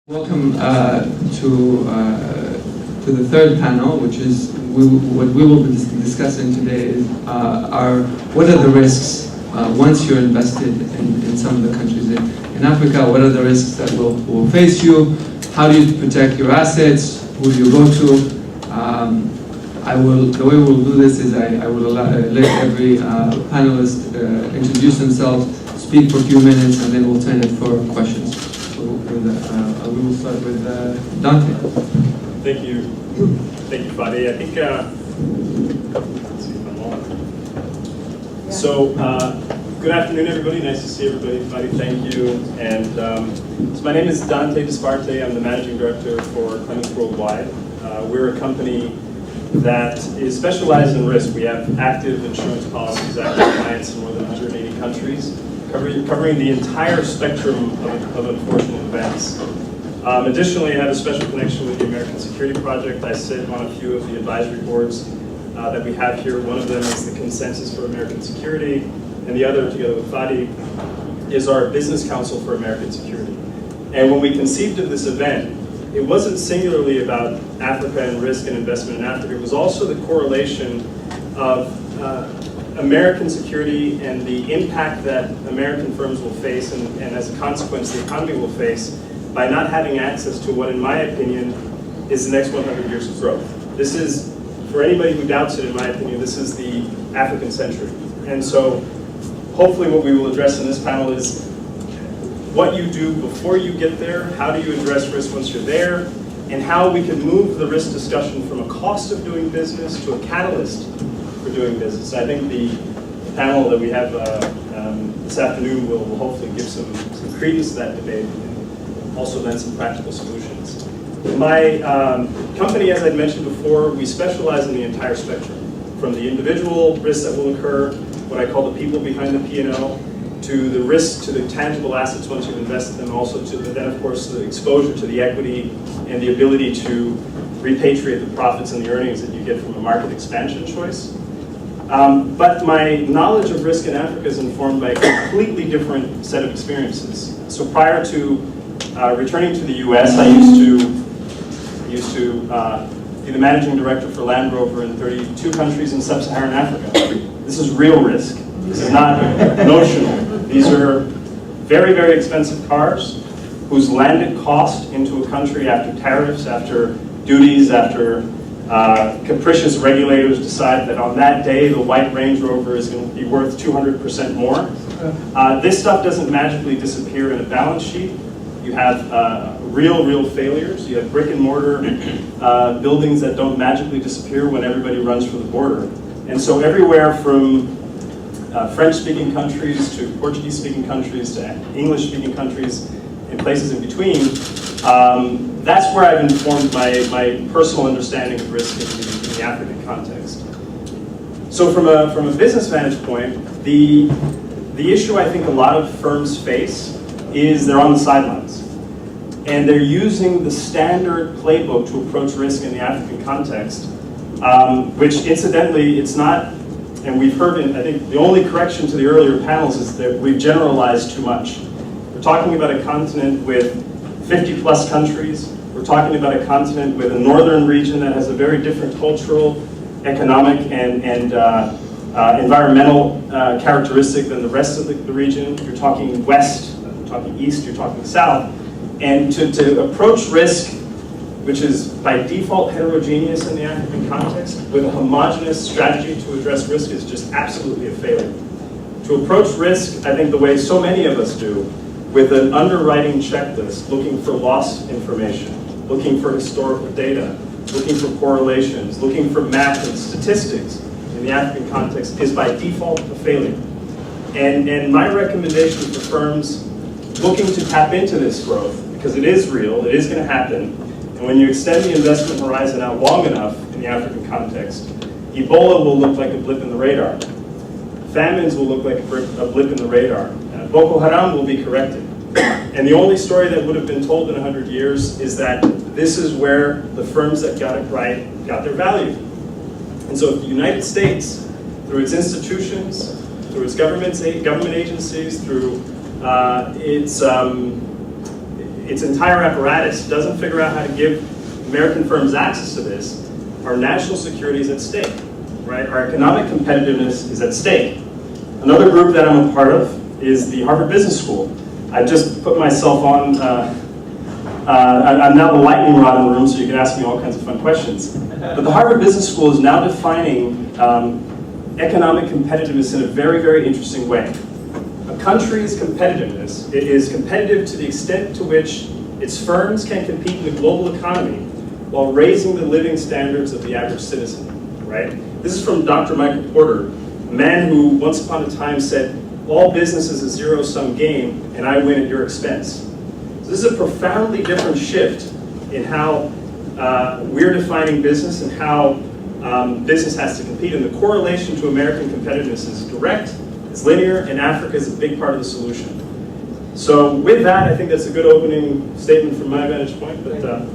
Welcome to the third panel, which is what we will be discussing today are what are the risks once you're invested in some of the countries in Africa. What are the risks that will face you? How do you protect your assets? Who do you go to? The way we'll do this is I will let every panelist introduce themselves, speak for a few minutes, and then we'll turn it for questions. We will start with Dante. Thank you, Fadi. I think, let's see if I'm on. So, good afternoon, everybody. Nice to see everybody. Fadi, thank you. And so my name is Dante Disparte. I'm the managing director for Clements worldwide. We're a company that is specialized in risk. We have active insurance policies, active clients in more than 180 countries, covering the entire spectrum of unfortunate events. Additionally, I have a special connection with the American Security Project. I sit on a few of the advisory boards that we have here. One of them is the Consensus for American Security, and the other, together with Fadi, is our Business Council for American Security. And when we conceived of this event, it wasn't singularly about Africa and risk and investment in Africa. It was also the correlation of American security and the impact that American firms will face, and as a consequence, the economy will face by not having access to what, in my opinion, is the next 100 years of growth. This is, for anybody who doubts it, in my opinion, this is the African century. And so, hopefully what we will address in this panel is what you do before you get there, how do you address risk once you're there, and how we can move the risk discussion from a cost of doing business to a catalyst for doing business. I think the panel that we have this afternoon will hopefully give some credence to that debate and also then some practical solutions. My company, as I'd mentioned before, we specialize in the entire spectrum, from the individual risks that will occur, what I call the people behind the P&L, to the risk to the tangible assets once you've invested them, also to then, of course, the exposure to the equity and the ability to repatriate the profits and the earnings that you get from a market expansion choice. But my knowledge of risk in Africa is informed by a completely different set of experiences. So prior to returning to the US, I used to be the managing director for Land Rover in 32 countries in sub-Saharan Africa. This is real risk. This is not notional. These are very, very expensive cars whose landed cost into a country after tariffs, after duties, after capricious regulators decide that on that day the white Range Rover is going to be worth 200% more. This stuff doesn't magically disappear in a balance sheet. You have real failures. You have brick and mortar buildings that don't magically disappear when everybody runs for the border. And so everywhere from French-speaking countries to Portuguese-speaking countries to English-speaking countries and places in between, that's where I've informed my personal understanding of risk in the African context. So from a business vantage point, the issue I think a lot of firms face is they're on the sidelines. And they're using the standard playbook to approach risk in the African context, which incidentally, it's not, and we've heard, I think the only correction to the earlier panels is that we've generalized too much. We're talking about a continent with 50 plus countries. We're talking about a continent with a northern region that has a very different cultural, economic, and environmental characteristic than the rest of the region. You're talking west, you're talking east, you're talking south. And to approach risk, which is by default heterogeneous in the African context, with a homogeneous strategy to address risk is just absolutely a failure. To approach risk, I think the way so many of us do, with an underwriting checklist, looking for loss information, looking for historical data, looking for correlations, looking for math and statistics in the African context is by default a failure. And my recommendation for firms looking to tap into this growth, because it is real, it is going to happen, and when you extend the investment horizon out long enough in the African context, Ebola will look like a blip in the radar. Famines will look like a blip in the radar. Boko Haram will be corrected. And the only story that would have been told in 100 years is that this is where the firms that got it right got their value. And so if the United States, through its institutions, through its government agencies, through its its entire apparatus doesn't figure out how to give American firms access to this, our national security is at stake, right? Our economic competitiveness is at stake. Another group that I'm a part of is the Harvard Business School. I just put myself on, I'm now the lightning rod in the room, so you can ask me all kinds of fun questions. But the Harvard Business School is now defining economic competitiveness in a very, very interesting way. A country's competitiveness, it is competitive to the extent to which its firms can compete in the global economy while raising the living standards of the average citizen, right? This is from Dr. Michael Porter, a man who once upon a time said, all business is a zero-sum game and I win at your expense. So this is a profoundly different shift in how we're defining business and how business has to compete. And the correlation to American competitiveness is direct, it's linear, and Africa is a big part of the solution. So with that, I think that's a good opening statement from my vantage point. But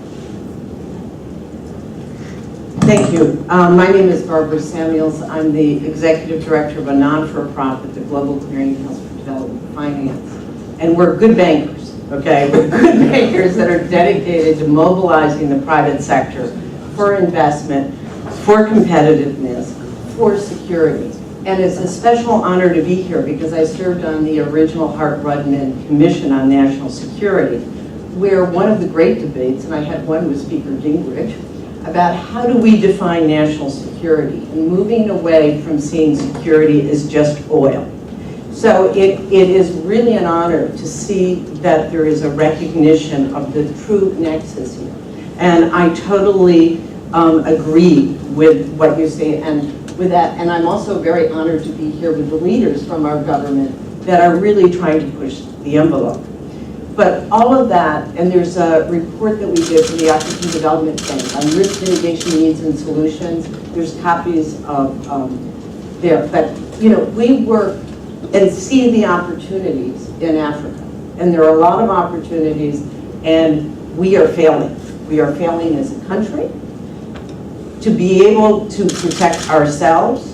Thank you. My name is Barbara Samuels. I'm the executive director of a non-for-profit, the Global Clearinghouse for Development Finance. And we're good bankers, okay? We're good bankers that are dedicated to mobilizing the private sector for investment, for competitiveness, for security. And it's a special honor to be here because I served on the original Hart-Rudman Commission on National Security, where one of the great debates, and I had one with Speaker Gingrich, about how do we define national security and moving away from seeing security as just oil. So it is really an honor to see that there is a recognition of the true nexus here. And I totally agree with what you say and with that. And I'm also very honored to be here with the leaders from our government that are really trying to push the envelope. But all of that, and there's a report that we did for the African Development Bank on risk mitigation needs and solutions. There's copies of there. But, you know, we work and see the opportunities in Africa. And there are a lot of opportunities, and we are failing. We are failing as a country to be able to protect ourselves,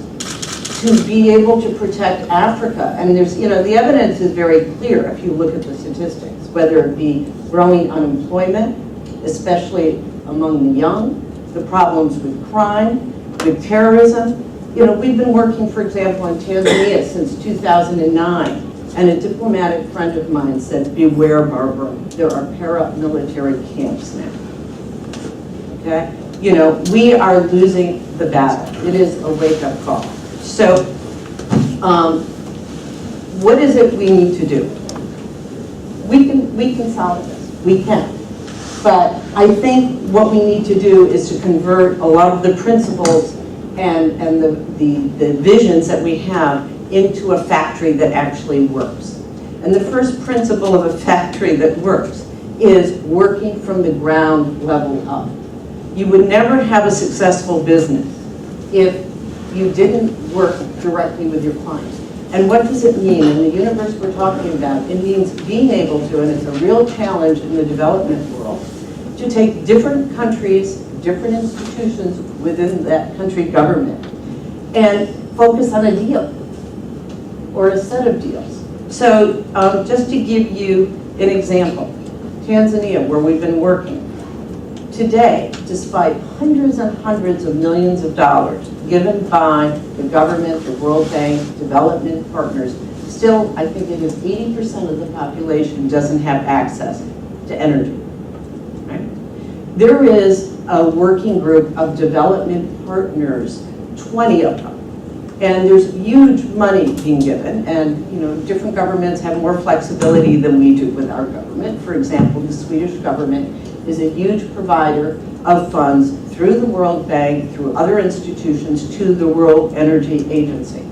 to be able to protect Africa. And there's, you know, the evidence is very clear if you look at the statistics, whether it be growing unemployment, especially among the young, the problems with crime, with terrorism. You know, we've been working, for example, in Tanzania since 2009, and a diplomatic friend of mine said, beware, Barbara, there are paramilitary camps now. Okay? You know, we are losing the battle. It is a wake-up call. So, what is it we need to do? We can solve this. We can. But I think what we need to do is to convert a lot of the principles and the visions that we have into a factory that actually works. And the first principle of a factory that works is working from the ground level up. You would never have a successful business if you didn't work directly with your clients. And what does it mean in the universe we're talking about? It means being able to, and it's a real challenge in the development world, to take different countries, different institutions within that country government, and focus on a deal or a set of deals. So just to give you an example, Tanzania, where we've been working, today, despite hundreds and hundreds of millions of dollars given by the government, the World Bank, development partners, still, I think it is 80% of the population doesn't have access to energy. Right? There is a working group of development partners, 20 of them, and there's huge money being given, and you know, different governments have more flexibility than we do with our government. For example, the Swedish government is a huge provider of funds through the World Bank, through other institutions, to the World Energy Agency.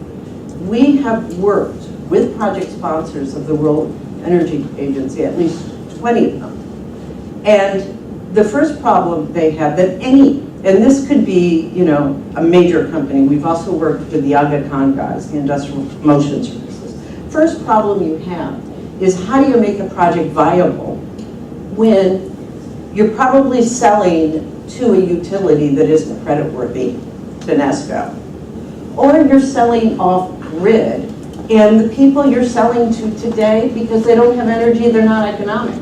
We have worked with project sponsors of the World Energy Agency, at least 20 of them. And the first problem they have that any, and this could be, you know, a major company. We've also worked with the Aga Khan guys, the Industrial Motion Services. First problem you have is how do you make a project viable when you're probably selling to a utility that isn't creditworthy, to Nesco. Or you're selling off-grid, and the people you're selling to today, because they don't have energy, they're not economic.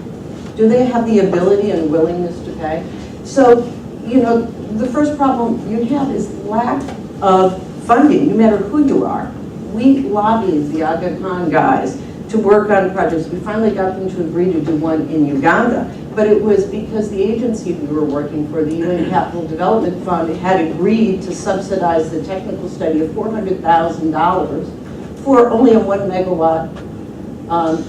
Do they have the ability and willingness to pay? So, you know, the first problem you have is lack of funding, no matter who you are. We lobbied the Aga Khan guys to work on projects. We finally got them to agree to do one in Uganda, but it was because the agency we were working for, the UN Capital Development Fund, had agreed to subsidize the technical study of $400,000 for only a 1 megawatt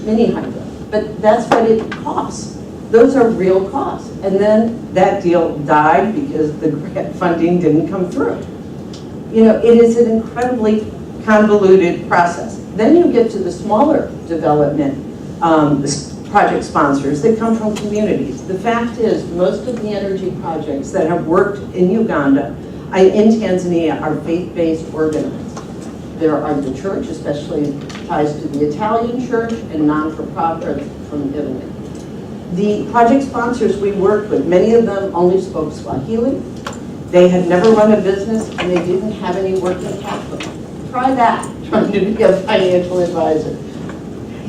mini hydro. But that's what it costs. Those are real costs. And then that deal died because the grant funding didn't come through. You know, it is an incredibly convoluted process. Then you get to the smaller development project sponsors that come from communities. The fact is, most of the energy projects that have worked in Uganda, in Tanzania, are faith-based organized. There are the church, especially ties to the Italian church, and non-for-profit from Italy. The project sponsors we worked with, many of them only spoke Swahili. They had never run a business, and they didn't have any working capital. Try that, trying to be a financial advisor.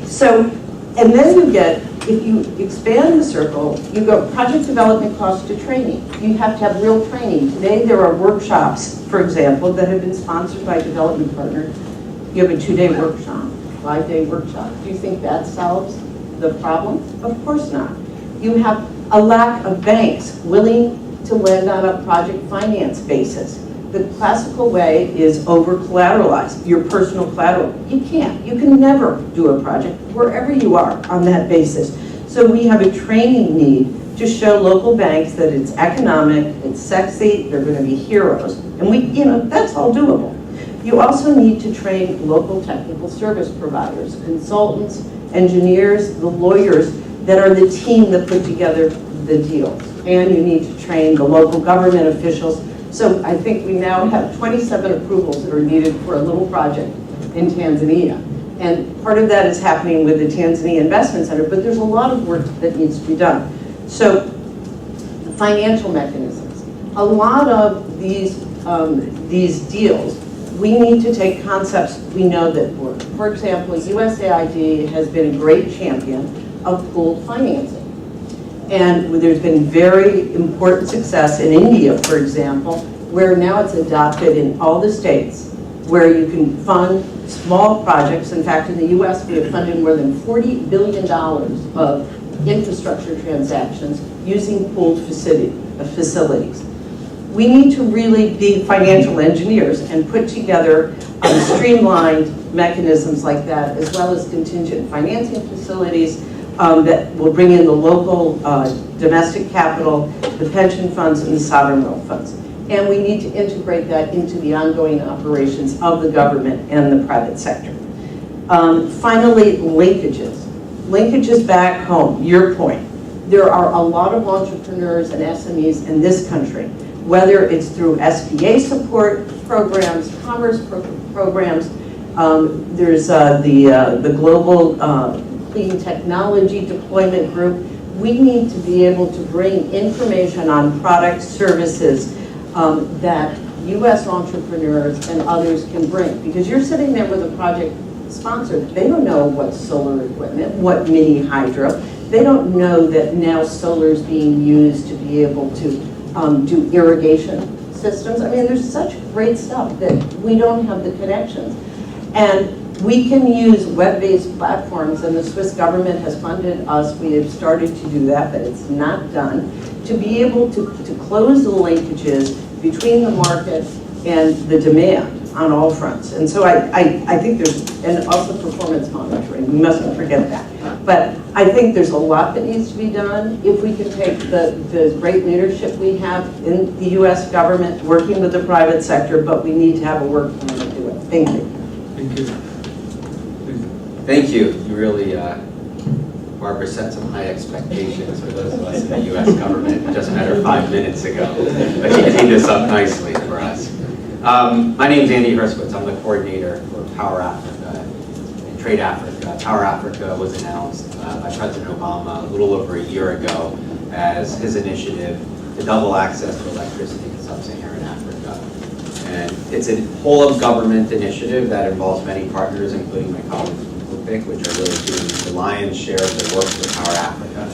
So, and then you get, if you expand the circle, you go project development costs to training. You have to have real training. Today there are workshops, for example, that have been sponsored by development partners. You have a 2-day workshop, 5-day workshop. Do you think that solves the problem? Of course not. You have a lack of banks willing to lend on a project finance basis. The classical way is over-collateralized, your personal collateral. You can't. You can never do a project wherever you are on that basis. So we have a training need to show local banks that it's economic, it's sexy, they're going to be heroes. And we, you know, that's all doable. You also need to train local technical service providers, consultants, engineers, the lawyers that are the team that put together the deals. And you need to train the local government officials. So I think we now have 27 approvals that are needed for a little project in Tanzania. And part of that is happening with the Tanzania Investment Center, but there's a lot of work that needs to be done. So the financial mechanisms. A lot of these deals, we need to take concepts we know that work. For example, USAID has been a great champion of pooled financing. And there's been very important success in India, for example, where now it's adopted in all the states, where you can fund small projects. In fact, in the US, we have funded more than $40 billion of infrastructure transactions using pooled facilities. We need to really be financial engineers and put together streamlined mechanisms like that, as well as contingent financing facilities that will bring in the local domestic capital, the pension funds, and the sovereign wealth funds. And we need to integrate that into the ongoing operations of the government and the private sector. Finally, linkages. Linkages back home, your point. There are a lot of entrepreneurs and SMEs in this country, whether it's through SBA support programs, commerce programs. There's the Global Clean Technology Deployment Group. We need to be able to bring information on products, services that U.S. entrepreneurs and others can bring. Because you're sitting there with a project sponsor, they don't know what solar equipment, what mini hydro. They don't know that now solar is being used to be able to do irrigation systems. I mean, there's such great stuff that we don't have the connections. And we can use web-based platforms, and the Swiss government has funded us. We have started to do that, but it's not done, to be able to close the linkages between the market and the demand on all fronts. And so I think there's, and also performance monitoring, we mustn't forget that. But I think there's a lot that needs to be done if we can take the great leadership we have in the US government working with the private sector, but we need to have a work plan to do it. Thank you. Thank you. Thank you. You really, Barbara, set some high expectations for those of us in the U.S. government. Just met her 5 minutes ago, but she teed this up nicely for us. My name is Andy Herskowitz. I'm the coordinator for Power Africa and Trade Africa. Power Africa was announced by President Obama a little over a year ago as his initiative to double access to electricity in sub-Saharan Africa. And it's a whole-of-government initiative that involves many partners, including my colleagues from COPIC, which are really doing the lion's share of the work for Power Africa.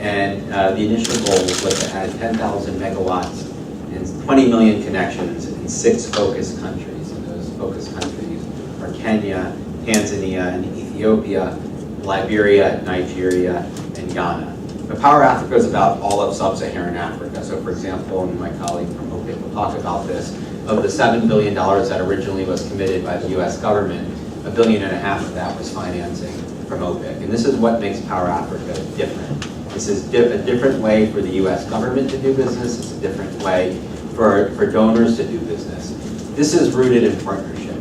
And the initial goal was to add 10,000 megawatts and 20 million connections in 6 focus countries. And those focus countries are Kenya, Tanzania, and Ethiopia, Liberia, Nigeria, and Ghana. But Power Africa is about all of sub-Saharan Africa. So for example, and my colleague from OPIC will talk about this, of the $7 billion that originally was committed by the US government, $1.5 billion of that was financing from OPIC. And this is what makes Power Africa different. This is a different way for the US government to do business. It's a different way for donors to do business. This is rooted in partnership.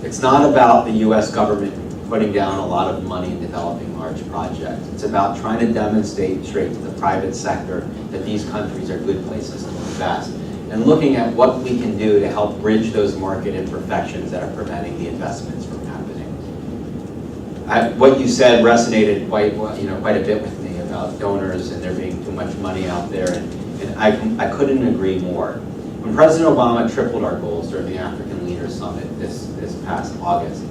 It's not about the US government putting down a lot of money in developing large projects. It's about trying to demonstrate straight to the private sector that these countries are good places to invest, and looking at what we can do to help bridge those market imperfections that are preventing the investments from happening. What you said resonated quite a bit with me about donors and there being too much money out there, and I couldn't agree more. When President Obama tripled our goals during the African Leaders Summit this past August,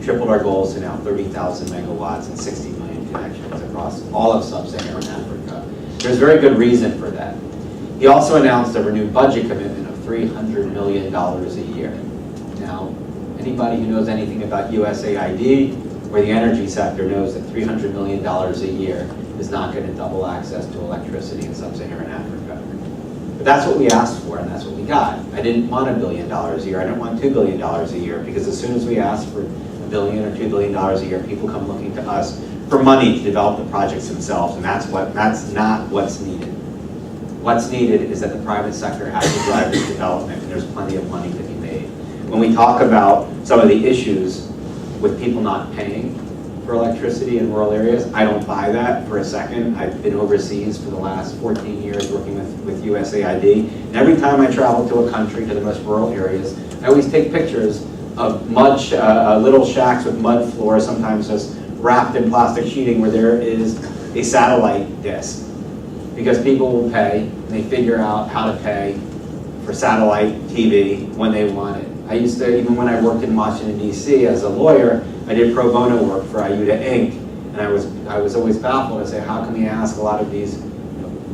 tripled our goals to now 30,000 megawatts and 60 million connections across all of sub-Saharan Africa. There's very good reason for that. He also announced a renewed budget commitment of $300 million a year. Now, anybody who knows anything about USAID or the energy sector knows that $300 million a year is not going to double access to electricity in sub-Saharan Africa. But that's what we asked for, and that's what we got. I didn't want $1 billion a year. I didn't want $2 billion a year, because as soon as we asked for $1 billion or $2 billion a year, people come looking to us for money to develop the projects themselves, and that's not what's needed. What's needed is that the private sector has to drive this development, and there's plenty of money to be made. When we talk about some of the issues with people not paying for electricity in rural areas, I don't buy that for a second. I've been overseas for the last 14 years working with USAID, and every time I travel to a country, to the most rural areas, I always take pictures of mud, little shacks with mud floors, sometimes just wrapped in plastic sheeting, where there is a satellite dish. Because people will pay, and they figure out how to pay for satellite TV when they want it. I used to, even when I worked in Washington, D.C. as a lawyer, I did pro bono work for IUTA Inc., and I was always baffled. I say, how can we ask a lot of these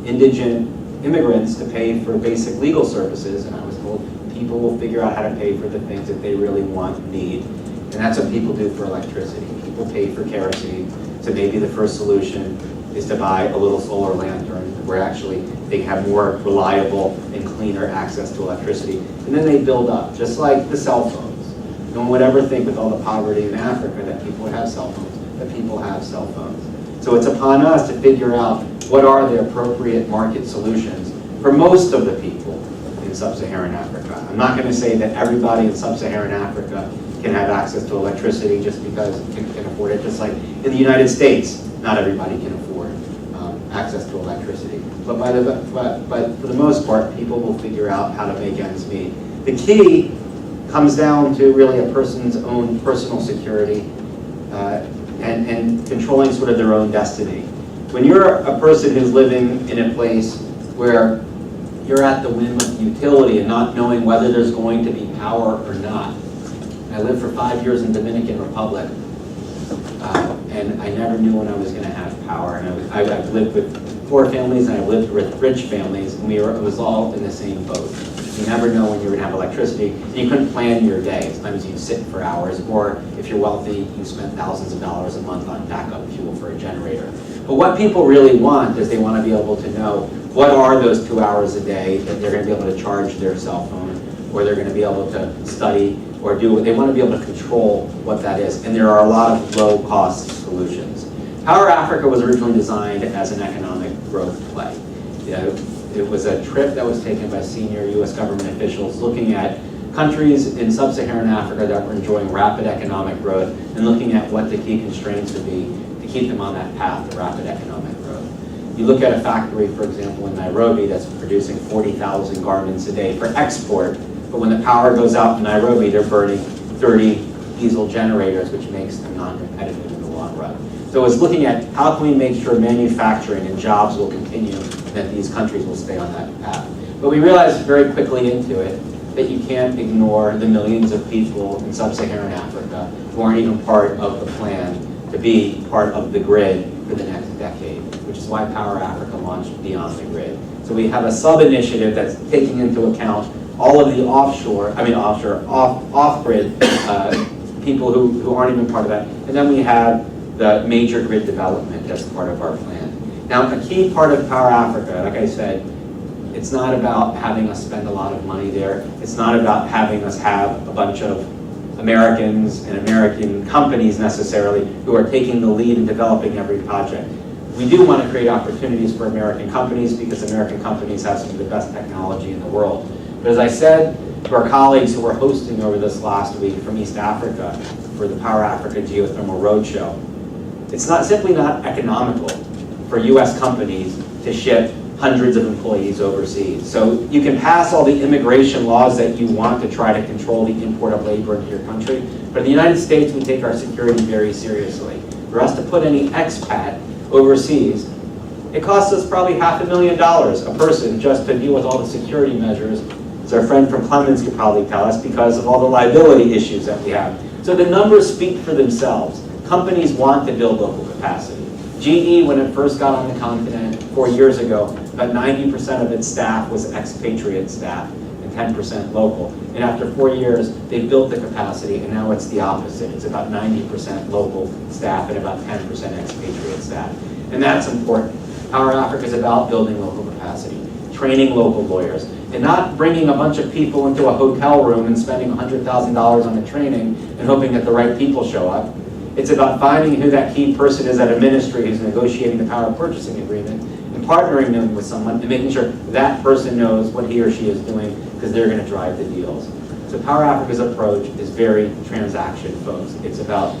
indigent immigrants to pay for basic legal services? And I was told, people will figure out how to pay for the things that they really want and need. And that's what people do for electricity. People pay for kerosene, so maybe the first solution is to buy a little solar lantern where actually they have more reliable and cleaner access to electricity. And then they build up, just like the cell phones. No one would ever think, with all the poverty in Africa, that people would have cell phones, that people have cell phones. So it's upon us to figure out what are the appropriate market solutions for most of the people in sub-Saharan Africa. I'm not going to say that everybody in sub-Saharan Africa can have access to electricity just because can afford it, just like in the United States, not everybody can afford access to electricity. But for the most part, people will figure out how to make ends meet. The key comes down to really a person's own personal security and controlling sort of their own destiny. When you're a person who's living in a place where you're at the whim of utility and not knowing whether there's going to be power or not. I lived for 5 years in the Dominican Republic, and I never knew when I was going to have power. And I've lived with poor families and I've lived with rich families, and it was all in the same boat. You never know when you're going to have electricity. And you couldn't plan your day. Sometimes you sit for hours, or if you're wealthy, you spend thousands of dollars a month on backup fuel for a generator. But what people really want is they want to be able to know what are those 2 hours a day that they're going to be able to charge their cell phone, or they're going to be able to study or do. They want to be able to control what that is. And there are a lot of low-cost solutions. Power Africa was originally designed as an economic growth play. It was a trip that was taken by senior U.S. government officials looking at countries in sub-Saharan Africa that were enjoying rapid economic growth and looking at what the key constraints would be to keep them on that path to rapid economic growth. You look at a factory, for example, in Nairobi that's producing 40,000 garments a day for export, but when the power goes out in Nairobi, they're burning 30 diesel generators, which makes them non-competitive in the long run. So it's looking at how can we make sure manufacturing and jobs will continue, that these countries will stay on that path. But we realized very quickly into it that you can't ignore the millions of people in sub-Saharan Africa who aren't even part of the plan to be part of the grid for the next decade, which which is why Power Africa launched Beyond the Grid. So we have a sub-initiative that's taking into account all of the off-grid people who aren't even part of that. And then we have the major grid development as part of our plan. Now, a key part of Power Africa, like I said, it's not about having us spend a lot of money there. It's not about having us have a bunch of Americans and American companies necessarily who are taking the lead in developing every project. We do want to create opportunities for American companies because American companies have some of the best technology in the world. But as I said to our colleagues who were hosting over this last week from East Africa for the Power Africa Geothermal Roadshow, it's simply not economical for US companies to ship hundreds of employees overseas. So you can pass all the immigration laws that you want to try to control the import of labor into your country, but in the United States, we take our security very seriously. For us to put any expat overseas, it costs us probably $500,000 a person just to deal with all the security measures, as our friend from Clements could probably tell us, because of all the liability issues that we have. So the numbers speak for themselves. Companies want to build local capacity. GE, when it first got on the continent 4 years ago, about 90% of its staff was expatriate staff and 10% local. And after 4 years, they built the capacity, and now it's the opposite. It's about 90% local staff and about 10% expatriate staff. And that's important. Power Africa is about building local capacity, training local lawyers, and not bringing a bunch of people into a hotel room and spending $100,000 on the training and hoping that the right people show up. It's about finding who that key person is at a ministry who's negotiating the power purchasing agreement and partnering them with someone and making sure that person knows what he or she is doing because they're going to drive the deals. So Power Africa's approach is very transaction focused. It's about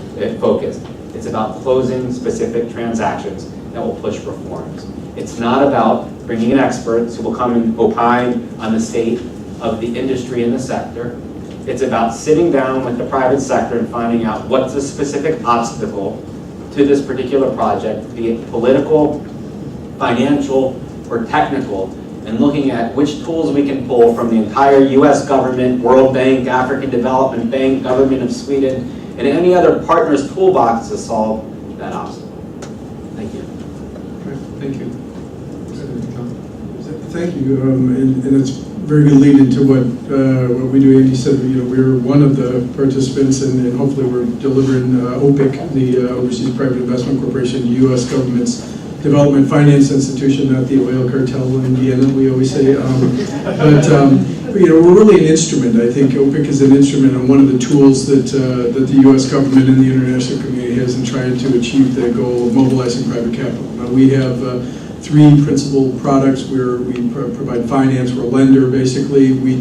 It's about closing specific transactions that will push reforms. It's not about bringing in experts who will come and opine on the state of the industry and the sector. It's about sitting down with the private sector and finding out what's the specific obstacle to this particular project, be it political, financial, or technical, and looking at which tools we can pull from the entire US government, World Bank, African Development Bank, government of Sweden, and any other partner's toolbox to solve that obstacle. Thank you. Okay, thank you. Thank you, and it's very good lead into what we do. Andy said, we're one of the participants, and hopefully we're delivering OPIC, the Overseas Private Investment Corporation, the U.S. government's development finance institution, not the oil cartel in Indiana, we always say. We're really an instrument. I think OPIC is an instrument and one of the tools that the U.S. government and the international community has in trying to achieve the goal of mobilizing private capital. Now, we have three principal products where we provide finance. We're a lender, basically. We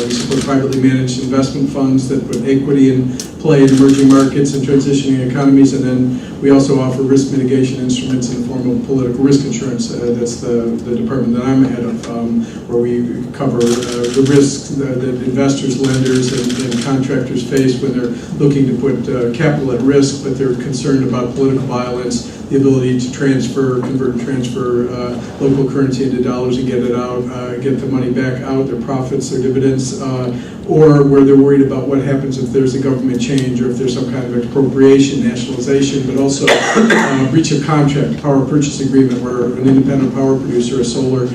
support privately managed investment funds that put equity in play in emerging markets and transitioning economies, and then we also offer risk mitigation instruments in the form of political risk insurance. That's the department that I'm head of, where we cover the risks that investors, lenders, and contractors face when they're looking to put capital at risk, but they're concerned about political violence, the ability to convert and transfer local currency into dollars and get it out, get the money back out, their profits, their dividends, or where they're worried about what happens if there's a government change or if there's some kind of expropriation, nationalization, but also breach of contract, power purchase agreement, where an independent power producer, a solar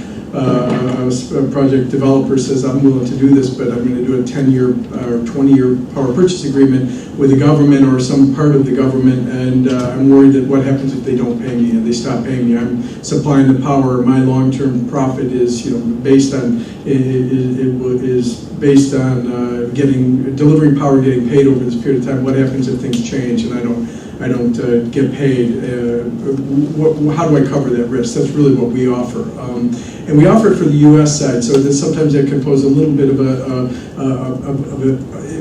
project developer says, I'm willing to do this, but I'm going to do a 10-year or 20-year power purchase agreement with the government or some part of the government, and I'm worried that what happens if they don't pay me and they stop paying me. I'm supplying the power. My long-term profit is, based on delivering power, getting paid over this period of time. What happens if things change and I don't get paid? How do I cover that risk? That's really what we offer. And we offer it for the U.S. side, so that sometimes that can pose a little bit of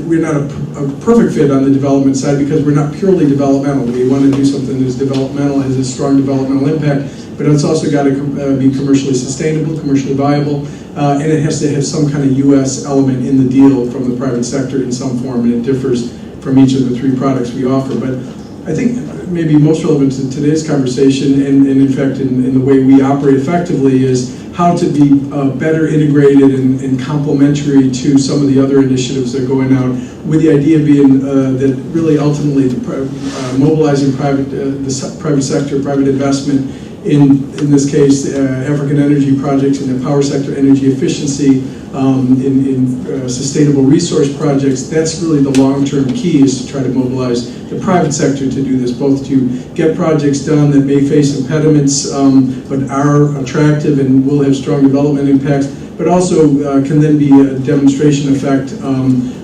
we're not a perfect fit on the development side because we're not purely developmental. We want to do something that's developmental, has a strong developmental impact, but it's also got to be commercially sustainable, commercially viable, and it has to have some kind of U.S. element in the deal from the private sector in some form, and it differs from each of the three products we offer. But I think maybe most relevant to today's conversation, and in fact in the way we operate effectively, is how to be better integrated and complementary to some of the other initiatives that are going out, with the idea being that really ultimately mobilizing the private sector, private investment in this case, African energy projects in the power sector, energy efficiency, in sustainable resource projects. That's really the long-term key, is to try to mobilize the private sector to do this, both to get projects done that may face impediments, but are attractive and will have strong development impacts, but also can then be a demonstration effect,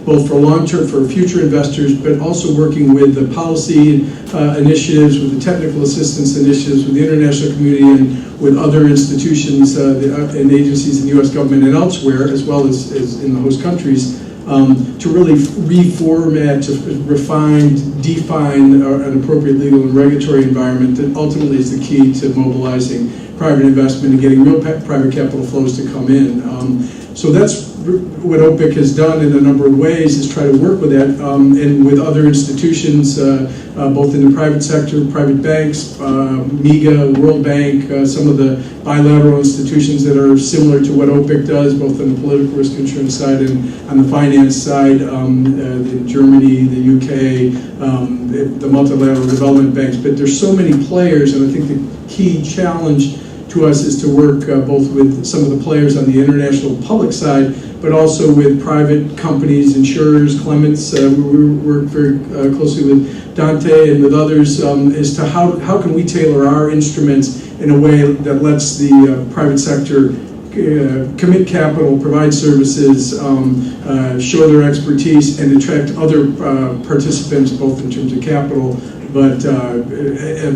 both for long-term, for future investors, but also working with the policy initiatives, with the technical assistance initiatives, with the international community, and with other institutions and agencies in the U.S. government and elsewhere, as well as in the host countries, to really reformat, to refine, define an appropriate legal and regulatory environment that ultimately is the key to mobilizing private investment and getting real private capital flows to come in. So that's what OPIC has done in a number of ways, is try to work with that and with other institutions, both in the private sector, private banks, MIGA, World Bank, some of the bilateral institutions that are similar to what OPIC does, both on the political risk insurance side and on the finance side, Germany, the UK, the multilateral development banks. But there's so many players, and I think the key challenge to us is to work both with some of the players on the international public side, but also with private companies, insurers, clements. We work very closely with Dante and with others as to how can we tailor our instruments in a way that lets the private sector commit capital, provide services, show their expertise, and attract other participants, both in terms of capital, but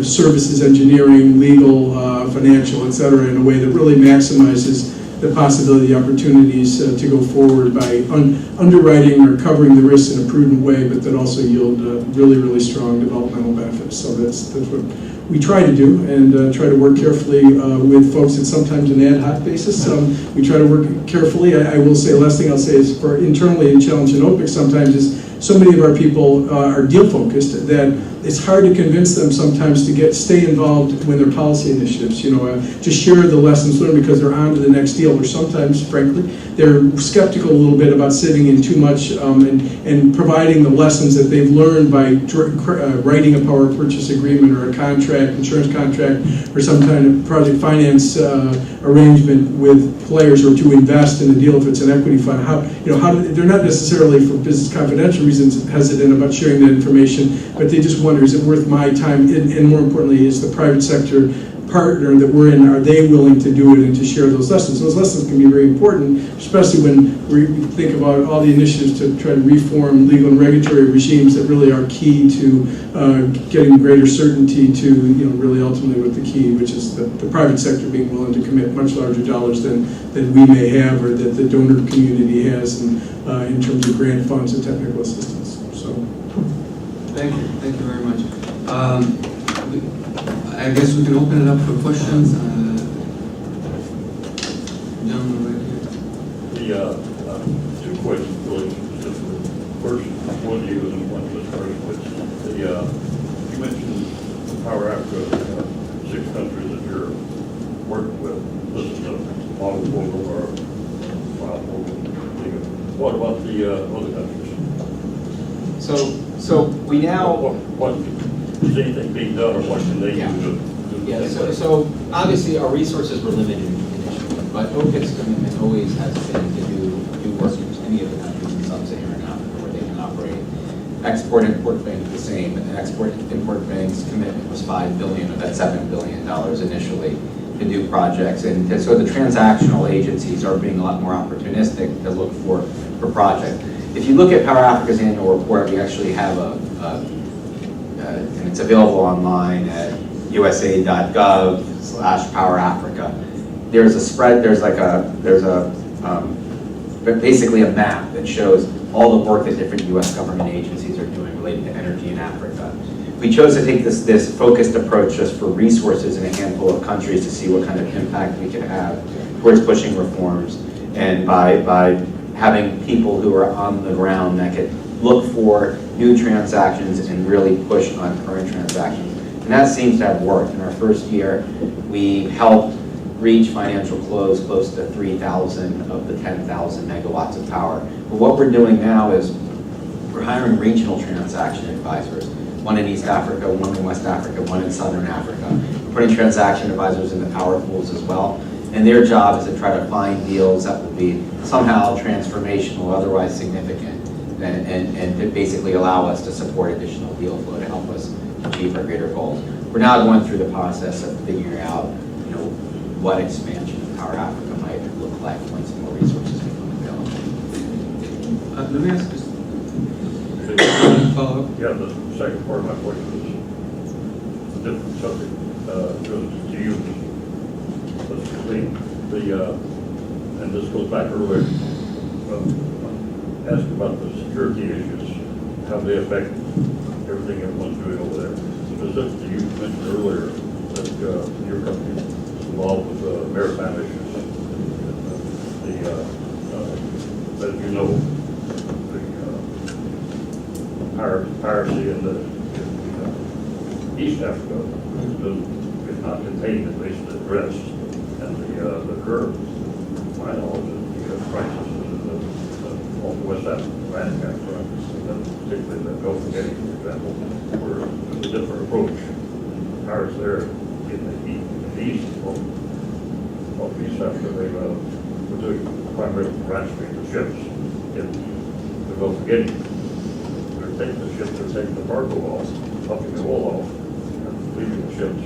services, engineering, legal, financial, et cetera, in a way that really maximizes the possibility, the opportunities to go forward by underwriting or covering the risks in a prudent way, but that also yield really, really strong developmental benefits. So that's what we try to do, and try to work carefully with folks. It's sometimes an ad hoc basis. We try to work carefully. I will say, last thing I'll say is, for internally in Challenge and OPIC sometimes, is so many of our people are deal focused that it's hard to convince them sometimes to stay involved when their policy initiatives, to share the lessons learned, because they're on to the next deal, or sometimes, frankly, they're skeptical a little bit about sitting in too much and providing the lessons that they've learned by writing a power purchase agreement or a contract, insurance contract, or some kind of project finance arrangement with players, or to invest in a deal if it's an equity fund. They're not necessarily, for business confidential reasons, hesitant about sharing that information, but they just wonder, is it worth my time? And more importantly, is the private sector partner that we're in, are they willing to do it and to share those lessons? Those lessons can be very important, especially when we think about all the initiatives to try to reform legal and regulatory regimes that really are key to getting greater certainty to, really ultimately what the key, which is the private sector being willing to commit much larger dollars than we may have, or that the donor community has in terms of grant funds and technical assistance. So, thank you very much. I guess we can open it up for questions. Gentleman right here. Two questions really specifically. First, one to you and one to the first, which you mentioned Power Africa, 6 countries that you're working with. This is a model program or a trial program. What about the other countries? So we now... What is anything being done, or what can they do to Yeah, so obviously our resources were limited initially, but OPIC's commitment always has been to do work in any of the countries in sub-Saharan Africa where they can operate. Export-Import Bank the same. The Export-Import Bank's commitment was $5 billion of that $7 billion initially to do projects, and so the transactional agencies are being a lot more opportunistic to look for projects. If you look at Power Africa's annual report, we actually have and it's available online at usa.gov/Power Africa. There's a spread, basically a map that shows all the work that different US government agencies are doing related to energy in Africa. We chose to take this focused approach just for resources in a handful of countries to see what kind of impact we could have towards pushing reforms, and by having people who are on the ground that could look for new transactions and really push on current transactions. And that seems to have worked. In our first year, we helped reach financial close to 3,000 of the 10,000 megawatts of power. But what we're doing now is we're hiring regional transaction advisors one in East Africa, one in West Africa, one in Southern Africa. We're putting transaction advisors in the power pools as well. And their job is to try to find deals that will be somehow transformational, otherwise significant, and to basically allow us to support additional deal flow to help us achieve our greater goals. We're now going through the process of figuring out, what expansion of Power Africa might look like once more resources become available. Let me ask you follow up. Yeah, the second part of my question is a different subject, goes to you. And this goes back earlier, asked about the security issues, how they affect everything everyone's doing over there. Specifically, you mentioned earlier that your company is involved with maritime issues. As you know, the piracy in the East Africa is not contained, at least addressed. And the curve, my knowledge, the crisis off the West Atlantic, particularly the Gulf of Guinea, for example, where there's a different approach. Pirates there in the east of East Africa, they were doing primarily ransoming the ships in the Gulf of Guinea. They're taking the ships, they're taking the cargo off, pumping the oil off, and leaving the ships.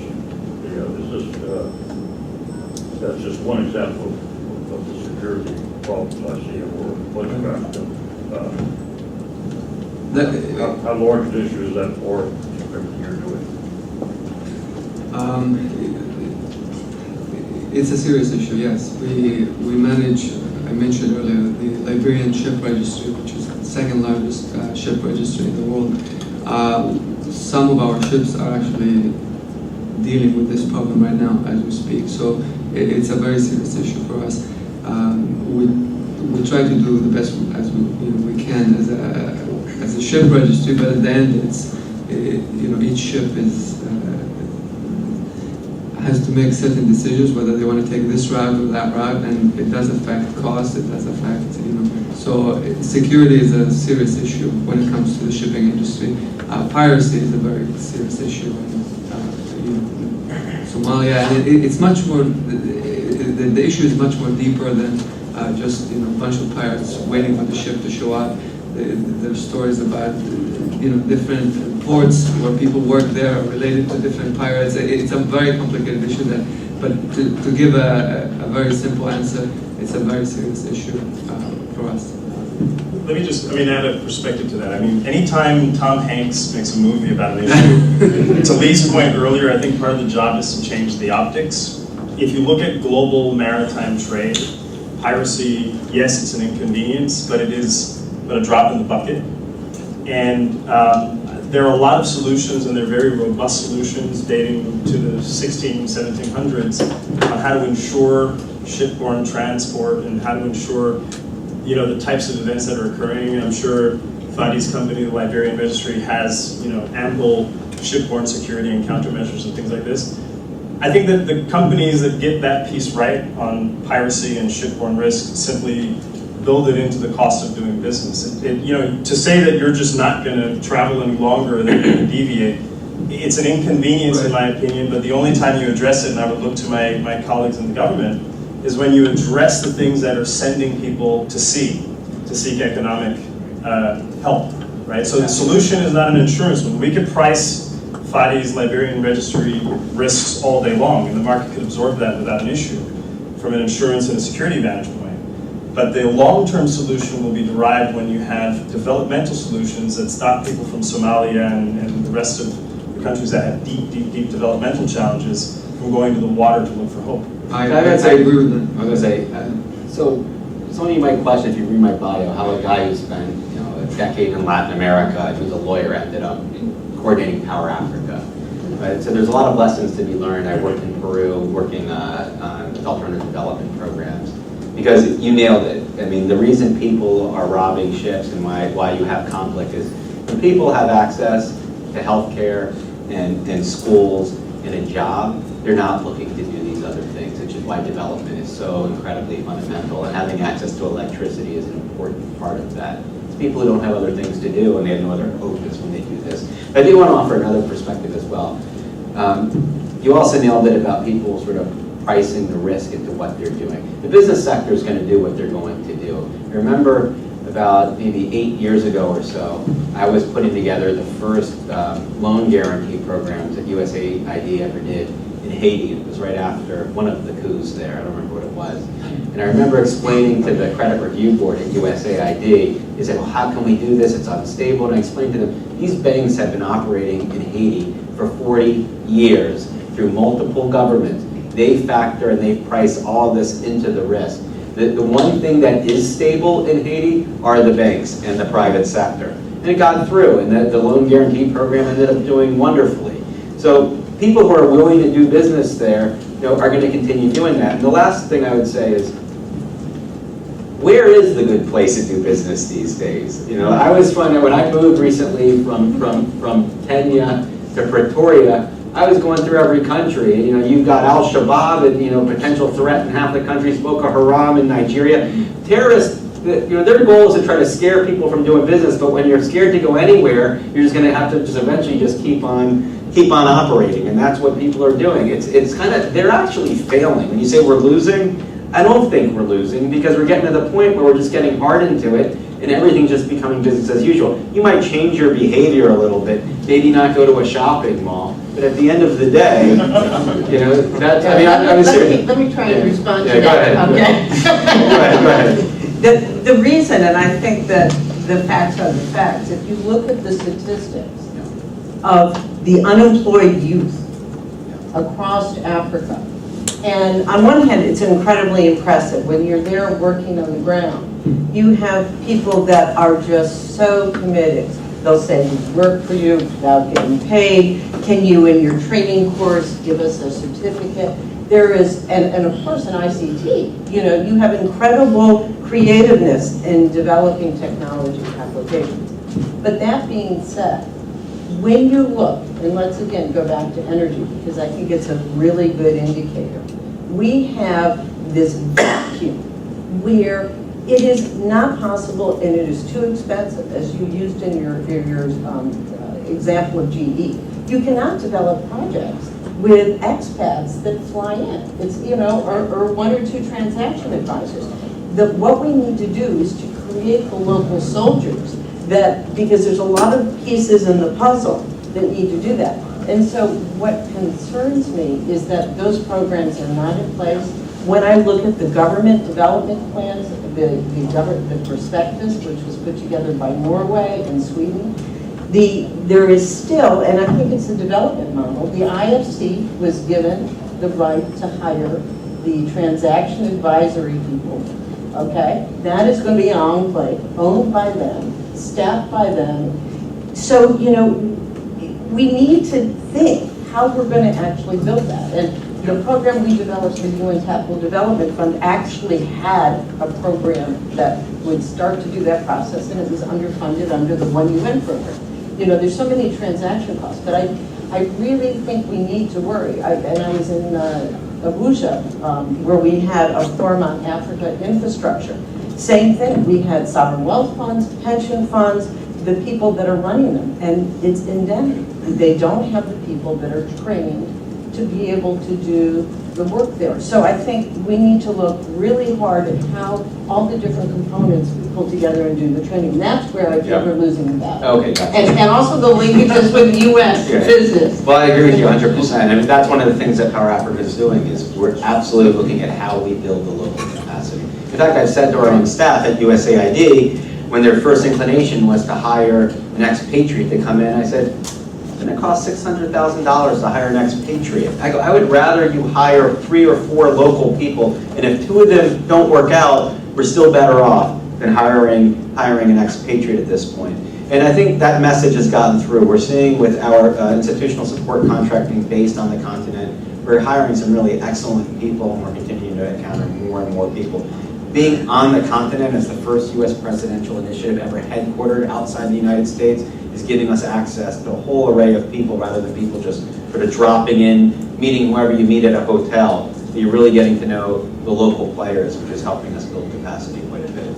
That's just one example of the security problems I see over West Africa. How large an issue is that for everything you're doing? It's a serious issue, yes. We manage, I mentioned earlier, the Liberian ship registry, which is the second largest ship registry in the world. Some of our ships are actually dealing with this problem right now as we speak. So it's a very serious issue for us. We try to do the best as we can as a ship registry, but at the end, it's each ship has to make certain decisions whether they want to take this route or that route, and it does affect cost. It does affect So security is a serious issue when it comes to the shipping industry. Piracy is a very serious issue. Somalia, and it's much more. The issue is much more deeper than just a bunch of pirates waiting for the ship to show up. There's stories about different ports where people work there are related to different pirates. It's a very complicated issue. But to give a very simple answer, it's a very serious issue for us. Let me just, add a perspective to that. Anytime Tom Hanks makes a movie about an issue, to Lee's point earlier, I think part of the job is to change the optics. If you look at global maritime trade, piracy, yes, it's an inconvenience, but it is a drop in the bucket. And there are a lot of solutions, and they're very robust solutions dating to the 1700s on how to ensure shipborne transport and how to ensure the types of events that are occurring. And I'm sure Fadi's company, the Liberian Registry, has ample shipborne security and countermeasures and things like this. I think that the companies that get that piece right on piracy and shipborne risk simply build it into the cost of doing business. To say that you're just not going to travel any longer, that you're going to deviate, it's an inconvenience in my opinion, but the only time you address it, and I would look to my colleagues in the government, is when you address the things that are sending people to sea to seek economic help, right? So the solution is not an insurance one. We could price Fadi's Liberian Registry risks all day long, and the market could absorb that without an issue from an insurance and a security vantage point. But the long-term solution will be derived when you have developmental solutions that stop people from Somalia and the rest of the countries that have deep developmental challenges from going to the water to look for hope. I agree with that. I was going to say, so some of you might question if you read my bio, how a guy who spent a decade in Latin America, who's a lawyer, ended up coordinating Power Africa. Right? So there's a lot of lessons to be learned. I worked in Peru, working on alternative development programs. Because you nailed it. The reason people are robbing ships and why you have conflict is when people have access to healthcare and schools and a job, they're not looking to do these other things, which is why development is so incredibly fundamental. And having access to electricity is an important part of that. It's people who don't have other things to do and they have no other focus when they do this. But I do want to offer another perspective as well. You also nailed it about people sort of pricing the risk into what they're doing. The business sector is going to do what they're going to do. I remember about maybe 8 years ago or so, I was putting together the first loan guarantee programs that USAID ever did in Haiti. It was right after one of the coups there. I don't remember what it was. And I remember explaining to the credit review board at USAID, they said, well, how can we do this? It's unstable. And I explained to them, these banks have been operating in Haiti for 40 years through multiple governments. They factor and they price all this into the risk. The one thing that is stable in Haiti are the banks and the private sector. And it got through, and the loan guarantee program ended up doing wonderfully. So people who are willing to do business there, are going to continue doing that. And the last thing I would say is, where is the good place to do business these days? I was finding when I moved recently from Kenya to Pretoria, I was going through every country. You've got Al-Shabaab and potential threat in half the countries, Boko Haram in Nigeria. Terrorists, their goal is to try to scare people from doing business, but when you're scared to go anywhere, you're just going to have to eventually keep on operating, and that's what people are doing. It's kind of, they're actually failing. When you say we're losing, I don't think we're losing, because we're getting to the point where we're just getting hard into it, and everything's just becoming business as usual. You might change your behavior a little bit, maybe not go to a shopping mall, but at the end of the day, that's, I'm serious. Let me try and respond to go that. ahead. Okay. Go ahead. The reason, and I think that the facts are the facts, if you look at the statistics of the unemployed youth across Africa, and on one hand, it's incredibly impressive. When you're there working on the ground, you have people that are just so committed. They'll say, we work for you without getting paid. Can you, in your training course, give us a certificate? There is, and of course in ICT, you have incredible creativeness in developing technology applications. But that being said, when you look, and let's again go back to energy, because I think it's a really good indicator, we have this vacuum where it is not possible and it is too expensive, as you used in your example of GE. You cannot develop projects with expats that fly in. It's, or one or two transaction advisors. What we need to do is to create the local soldiers because there's a lot of pieces in the puzzle that need to do that. And so what concerns me is that those programs are not in place. When I look at the government development plans, the prospectus, which was put together by Norway and Sweden, there is still, and I think it's a development model, the IFC was given the right to hire the transaction advisory people, okay? That is going to be an enclave, owned by them, staffed by them. So, we need to think how we're going to actually build that. And the program we developed, the UN Capital Development Fund, actually had a program that would start to do that process, and it was underfunded under the One UN program. There's so many transaction costs, but I really think we need to worry. I was in Abuja, where we had a forum on Africa infrastructure. Same thing, we had sovereign wealth funds, pension funds, the people that are running them, and it's endemic. They don't have the people that are trained to be able to do the work there. So I think we need to look really hard at how all the different components we pull together and do the training. And that's where I think we're losing the battle. Okay, gotcha. And also the linkages with U.S. business. Well, I agree with you 100%. That's one of the things that Power Africa is doing, is we're absolutely looking at how we build the local capacity. In fact, I've said to our own staff at USAID, when their first inclination was to hire an expatriate to come in, I said, it's going to cost $600,000 to hire an expatriate. I go, I would rather you hire 3 or 4 local people, and if 2 of them don't work out, we're still better off than hiring an expatriate at this point. And I think that message has gotten through. We're seeing with our institutional support contracting based on the continent, we're hiring some really excellent people, and we're continuing to encounter more and more people. Being on the continent as the first U.S. presidential initiative ever headquartered outside the United States is giving us access to a whole array of people rather than people just sort of dropping in, meeting whoever you meet at a hotel. You're really getting to know the local players, which is helping us build capacity quite a bit.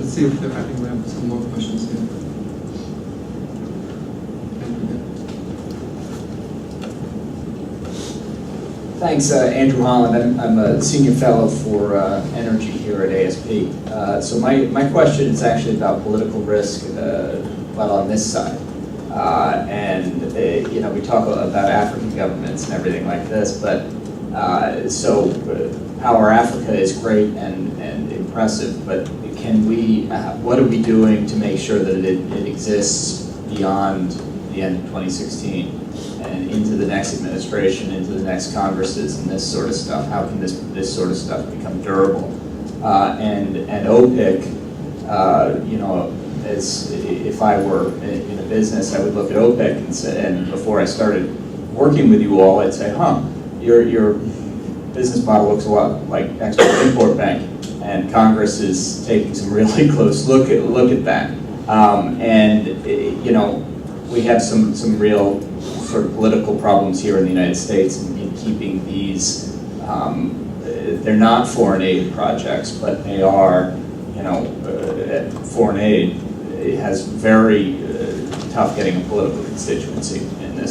let's see if there, I think we have some more questions here. Thanks, Andrew Holland. I'm a senior fellow for energy here at ASP. So my question is actually about political risk, but on this side. You know, we talk about African governments and everything like this, but Power Africa is great and impressive, but can we, what are we doing to make sure that it exists beyond the end of 2016 and into the next administration, into the next Congresses and this sort of stuff? How can this sort of stuff become durable? And OPIC, you know, as if I were in a business, I would look at OPIC and say, and before I started working with you all, I'd say, your business model looks a lot like Export-Import Bank, and Congress is taking some really close look at that. You know, we have some real sort of political problems here in the United States in keeping these. They're not foreign aid projects, but they are, you know, foreign aid. It has very tough getting a political constituency in in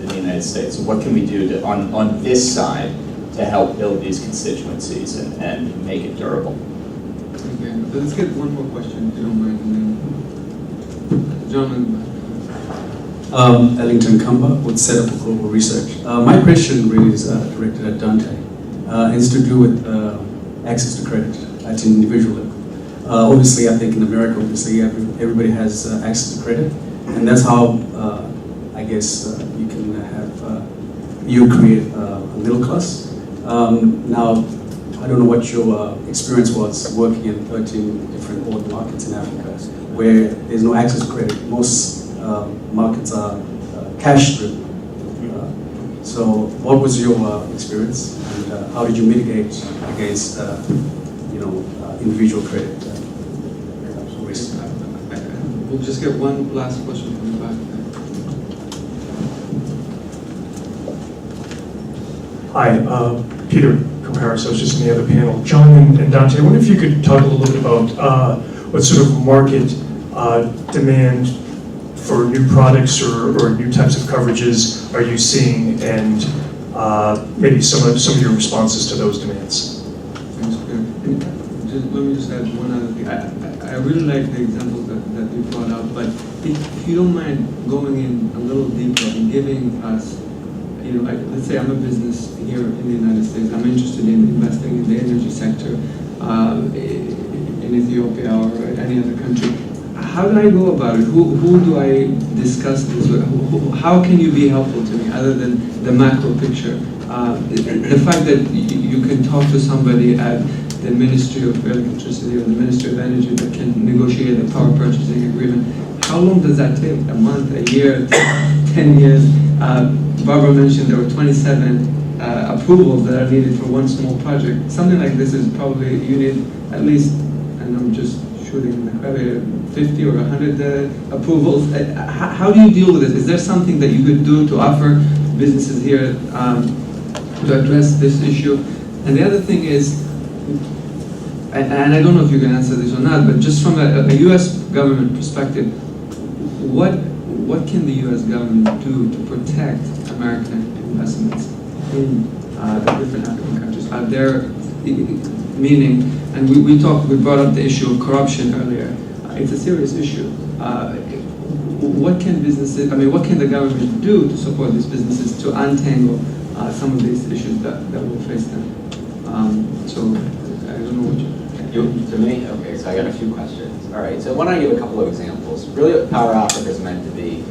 the United States. So what can we do on this side to help build these constituencies and make it durable? Okay, let's get one more question, if you don't mind. Gentlemen. Ellington Kumba with Center for Global Research. My question really is directed at Dante. It's to do with access to credit at an individual level. Obviously, I think in America, obviously, everybody has access to credit, and that's how I guess you can have you create a middle class. Now, I don't know what your experience was working in 13 different oil markets in Africa, where there's no access to credit. Most markets are cash driven. So, what was your experience, and how did you mitigate against, you know, individual credit risk? We'll just get one last question from the back. Hi, Peter Comparis, I was just in the other panel. John and Dante, I wonder if you could talk a little bit about what sort of market demand for new products or new types of coverages are you seeing, and maybe some of your responses to those demands. Thanks, Peter. Let me just add one other thing. I really like the examples that you brought out, but if you don't mind going in a little deeper and giving us, you know, like, let's say I'm a business here in the United States. I'm interested in investing in the energy sector in Ethiopia or any other country. How do I go about it? Who do I discuss this with? How can you be helpful to me other than the macro picture? The fact that you can talk to somebody at the Ministry of Electricity or the Ministry of Energy that can negotiate a power purchasing agreement, how long does that take? A month, a year, 10 years? Barbara mentioned there were 27 approvals that are needed for one small project. Something like this is probably, you need at least, and I'm just shooting in the crowd, 50 or 100 approvals. How do you deal with it? Is there something that you could do to offer businesses here to address this issue? And the other thing is, and I don't know if you can answer this or not, but just from a U.S. government perspective, what can the U.S. government do to protect American investments in the different African countries? Are there, meaning, and we brought up the issue of corruption earlier. It's a serious issue. What can businesses, what can the government do to support these businesses to untangle some of these issues that will face them? So, I don't know what To me? Okay, so I got a few questions. All right, so why don't I give a couple of examples? Really what Power Africa is meant to be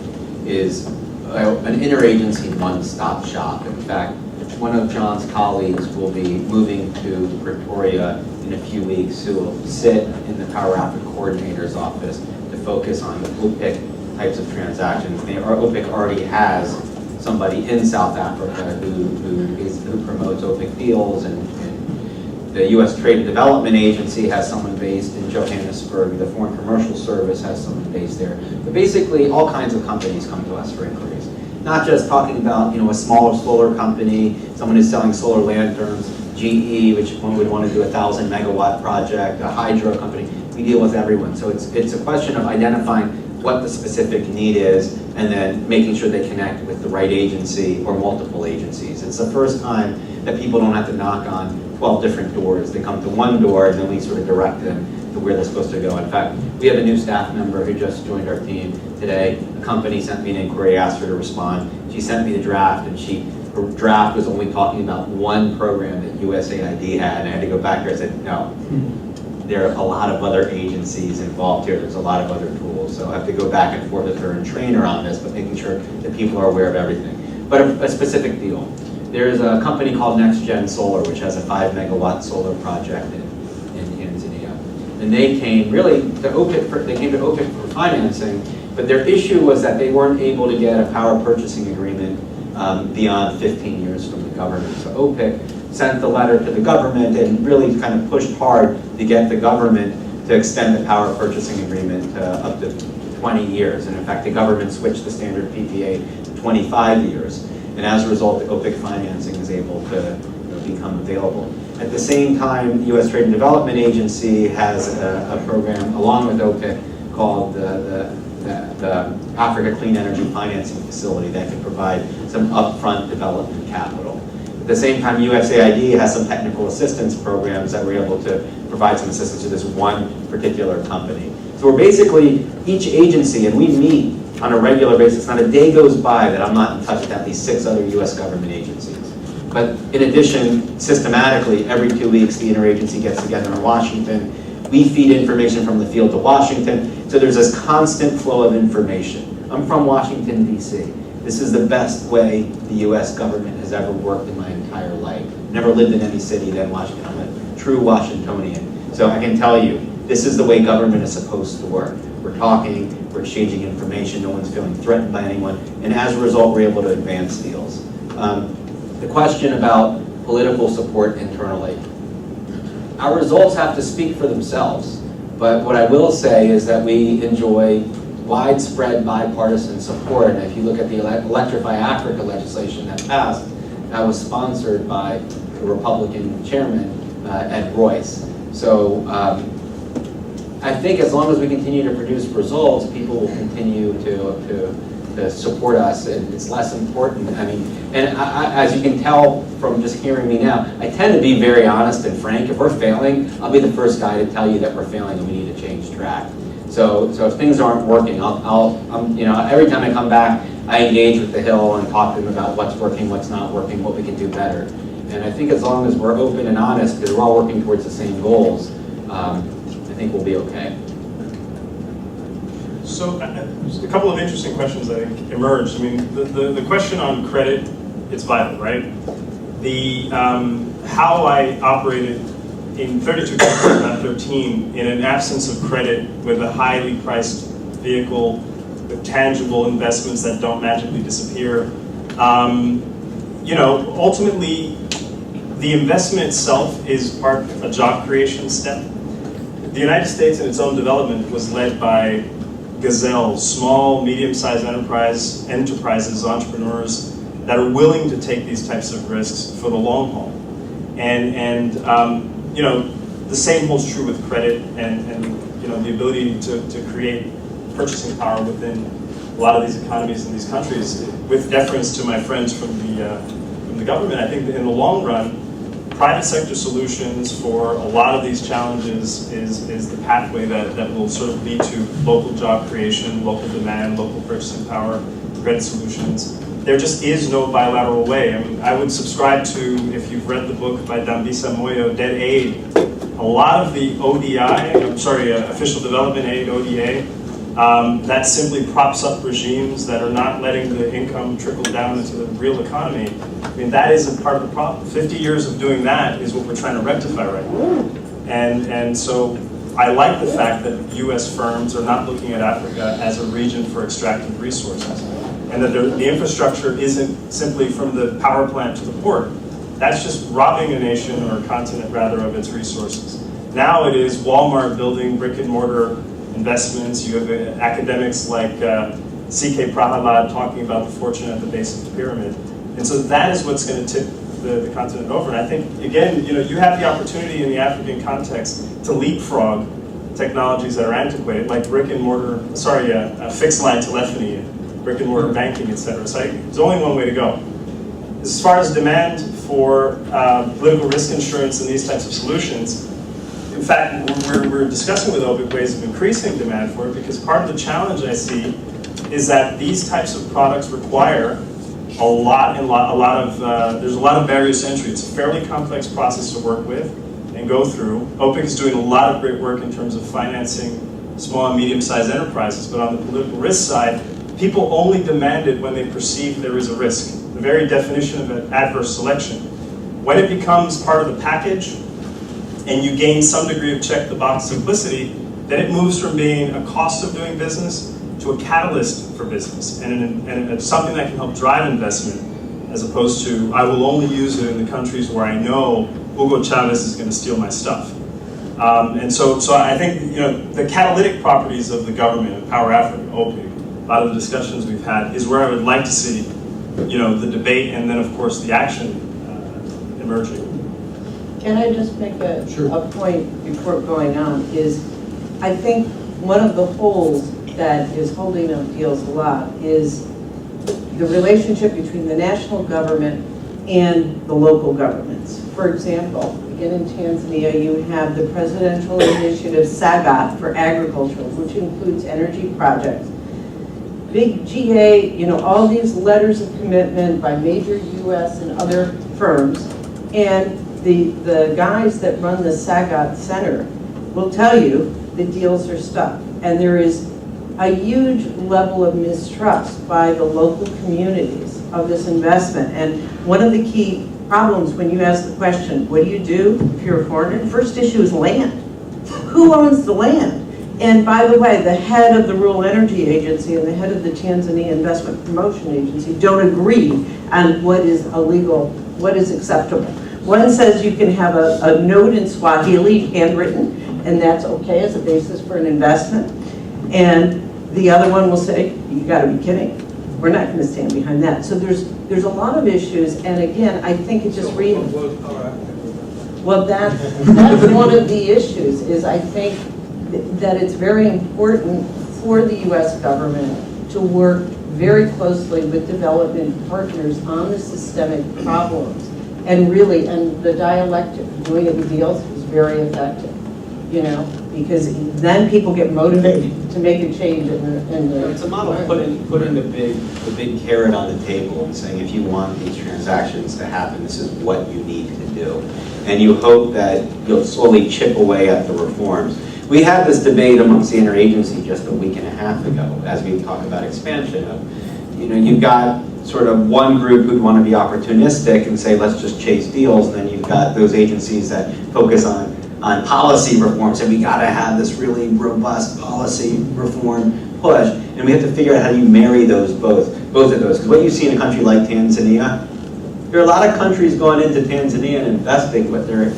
is an interagency one-stop shop. In fact, one of John's colleagues will be moving to Pretoria in a few weeks who will sit in the Power Africa coordinator's office to focus on the OPIC types of transactions. OPIC already has somebody in South Africa who promotes OPIC deals, and the U.S. Trade and Development Agency has someone based in Johannesburg. The Foreign Commercial Service has someone based there. But basically, all kinds of companies come to us for inquiries. Not just talking about, a smaller solar company, someone who's selling solar lanterns, GE, which one would want to do a 1,000 megawatt project, a hydro company. we deal with everyone. So it's a question of identifying what the specific need is and then making sure they connect with the right agency or multiple agencies. It's the first time that people don't have to knock on 12 different doors. They come to one door and then we sort of direct them to where they're supposed to go. In fact, we have a new staff member who just joined our team today. A company sent me an inquiry, asked her to respond. She sent me the draft, and her draft was only talking about one program that USAID had, and I had to go back there and said, no, there are a lot of other agencies involved here. There's a lot of other tools. So I have to go back and forth with her and train her on this, but making sure that people are aware of everything. But a specific deal. There's a company called Next Gen Solar, which has a 5 megawatt solar project in Tanzania. And they came really to OPIC for financing, but their issue was that they weren't able to get a power purchasing agreement beyond 15 years from the government. So OPIC sent the letter to the government and really kind of pushed hard to get the government to extend the power purchasing agreement up to 20 years. And in fact, the government switched the standard PPA to 25 years. And as a result, the OPIC financing is able to become available. At the same time, the U.S. Trade and Development Agency has a program along with OPIC called the Africa Clean Energy Financing Facility that can provide some upfront development capital. At the same time, USAID has some technical assistance programs that we're able to provide some assistance to this one particular company. So we're basically, each agency, and we meet on a regular basis, not a day goes by that I'm not in touch with at least 6 other US government agencies. But in addition, systematically, every 2 weeks, the interagency gets together in Washington. We feed information from the field to Washington. So there's this constant flow of information. I'm from Washington, DC. This is the best way the US government has ever worked in my entire life. Never lived in any city than Washington. I'm a true Washingtonian. So I can tell you, this is the way government is supposed to work. We're talking, we're exchanging information, no one's feeling threatened by anyone, and as a result, we're able to advance deals. The question about political support internally. Our results have to speak for themselves, but what I will say is that we enjoy widespread bipartisan support, and if you look at the Electrify Africa legislation that passed, that was sponsored by the Republican chairman, Ed Royce. So I think as long as we continue to produce results, people will continue to support us, and it's less important. I mean, and as you can tell from just hearing me now, I tend to be very honest and frank. If we're failing, I'll be the first guy to tell you that we're failing and we need to change track. So if things aren't working, every time I come back, I engage with the Hill and talk to them about what's working, what's not working, what we can do better. And I think as long as we're open and honest, because we're all working towards the same goals, I think we'll be okay. So a couple of interesting questions I think emerged. I mean, the question on credit, it's vital, right? The how I operated in 32 countries, not 13, in an absence of credit with a highly priced vehicle with tangible investments that don't magically disappear. Ultimately, the investment itself is part of a job creation step. The United States in its own development was led by gazelles, small, medium-sized enterprises, entrepreneurs that are willing to take these types of risks for the long haul. And the same holds true with credit and the ability to create purchasing power within a lot of these economies in these countries. With deference to my friends from the government, I think that in the long run, private sector solutions for a lot of these challenges is the pathway that will sort of lead to local job creation, local demand, local purchasing power, credit solutions. There just is no bilateral way. I mean, I would subscribe to, if you've read the book by Dambisa Moyo, Debt Aid, a lot of the official development aid, ODA, that simply props up regimes that are not letting the income trickle down into the real economy. I mean, that is a part of the problem. 50 years of doing that is what we're trying to rectify right now. And so I like the fact that US firms are not looking at Africa as a region for extracting resources, and that the infrastructure isn't simply from the power plant to the port. That's just robbing a nation, or a continent rather, of its resources. Now it is Walmart building brick and mortar investments. You have academics like C.K. Prahalad talking about the fortune at the base of the pyramid. And so that is what's going to tip the continent over. And I think, again, you have the opportunity in the African context to leapfrog technologies that are antiquated, like fixed line telephony, brick and mortar banking, etc. So there's only one way to go. As far as demand for political risk insurance and these types of solutions, in fact, we're discussing with OPIC ways of increasing demand for it, because part of the challenge I see is that these types of products require there's a lot of barriers to entry. It's a fairly complex process to work with and go through. OPIC is doing a lot of great work in terms of financing small and medium-sized enterprises, but on the political risk side, people only demand it when they perceive there is a risk. The very definition of an adverse selection. When it becomes part of the package and you gain some degree of check-the-box simplicity, then it moves from being a cost of doing business to a catalyst for business, and it's something that can help drive investment, as opposed to, I will only use it in the countries where I know Hugo Chavez is going to steal my stuff. And so I think, the catalytic properties of the government of Power Africa, OPIC, a lot of the discussions we've had, is where I would like to see, the debate and then, of course, the action emerging. Can I just make a point before going on, is I think one of the holes that is holding up deals a lot is the relationship between the national government and the local governments. For example, again in Tanzania, you have the presidential initiative SAGAT for agriculture, which includes energy projects. Big GA, all these letters of commitment by major US and other firms, and the guys that run the SAGAT Center will tell you the deals are stuck. And there is a huge level of mistrust by the local communities of this investment. And one of the key problems when you ask the question, what do you do if you're a foreigner? The first issue is land. Who owns the land? And by the way, the head of the Rural Energy Agency and the head of the Tanzania Investment Promotion Agency don't agree on what is illegal, what is acceptable. One says you can have a note in Swahili, handwritten, and that's okay as a basis for an investment. And the other one will say, you gotta be kidding. We're not gonna stand behind that. So there's a lot of issues, and again, I think it just well, that's one of the issues, is I think that it's very important for the US government to work very closely with development partners on the systemic problems. And really, and the dialectic of doing it with deals is very effective, because then people get motivated to make a change in the It's a model of putting the big carrot on the table and saying, if you want these transactions to happen, this is what you need to do. And you hope that you'll slowly chip away at the reforms. We had this debate amongst the interagency just a week and a half ago as we talk about expansion of, you've got sort of one group who'd want to be opportunistic and say, let's just chase deals, and then you've got those agencies that focus on policy reforms, and we got to have this really robust policy reform push, and we have to figure out how do you marry those both of those, because what you see in a country like Tanzania, there are a lot of countries going into Tanzania and investing, but they're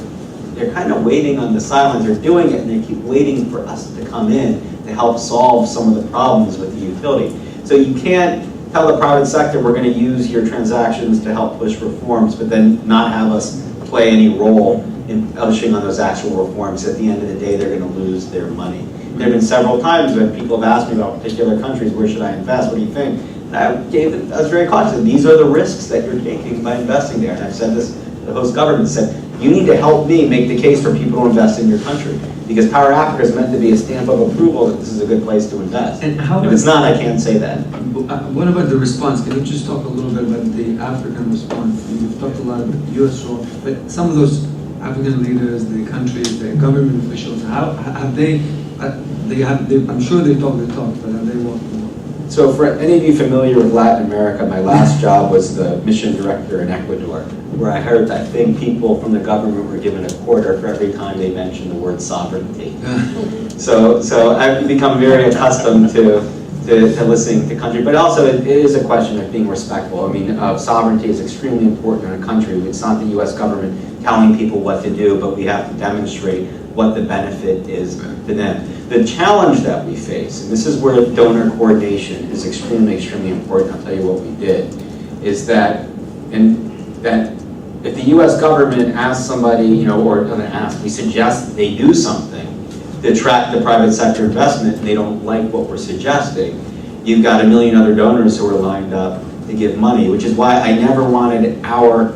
kind of waiting on the sidelines. They're doing it, and they keep waiting for us to come in to help solve some of the problems with the utility. So you can't tell the private sector, we're going to use your transactions to help push reforms, but then not have us play any role in pushing on those actual reforms. At the end of the day, they're going to lose their money. There have been several times when people have asked me about particular countries, where should I invest, what do you think? And I was very cautious. These are the risks that you're taking by investing there. And I've said this, the host government said, you need to help me make the case for people to invest in your country. Because Power Africa is meant to be a stamp of approval that this is a good place to invest. And how if it's not, I can't say that. What about the response? Can you just talk a little bit about the African response? You've talked a lot about the US role, but some of those African leaders, the countries, the government officials, how have I'm sure they've talked the talk, but have they walked the walk? So for any of you familiar with Latin America, my last job was the mission director in Ecuador, where I heard, I think people from the government were given a quarter for every time they mentioned the word sovereignty. So I've become very accustomed to listening to country, but also it is a question of being respectful. I mean, sovereignty is extremely important in a country. It's not the US government telling people what to do, but we have to demonstrate what the benefit is to them. The challenge that we face, and this is where donor coordination is extremely, extremely important, I'll tell you what we did, is that if the US government asks somebody, or doesn't ask, we suggest they do something, to attract the private sector investment and they don't like what we're suggesting, you've got a million other donors who are lined up to give money, which is why I never wanted our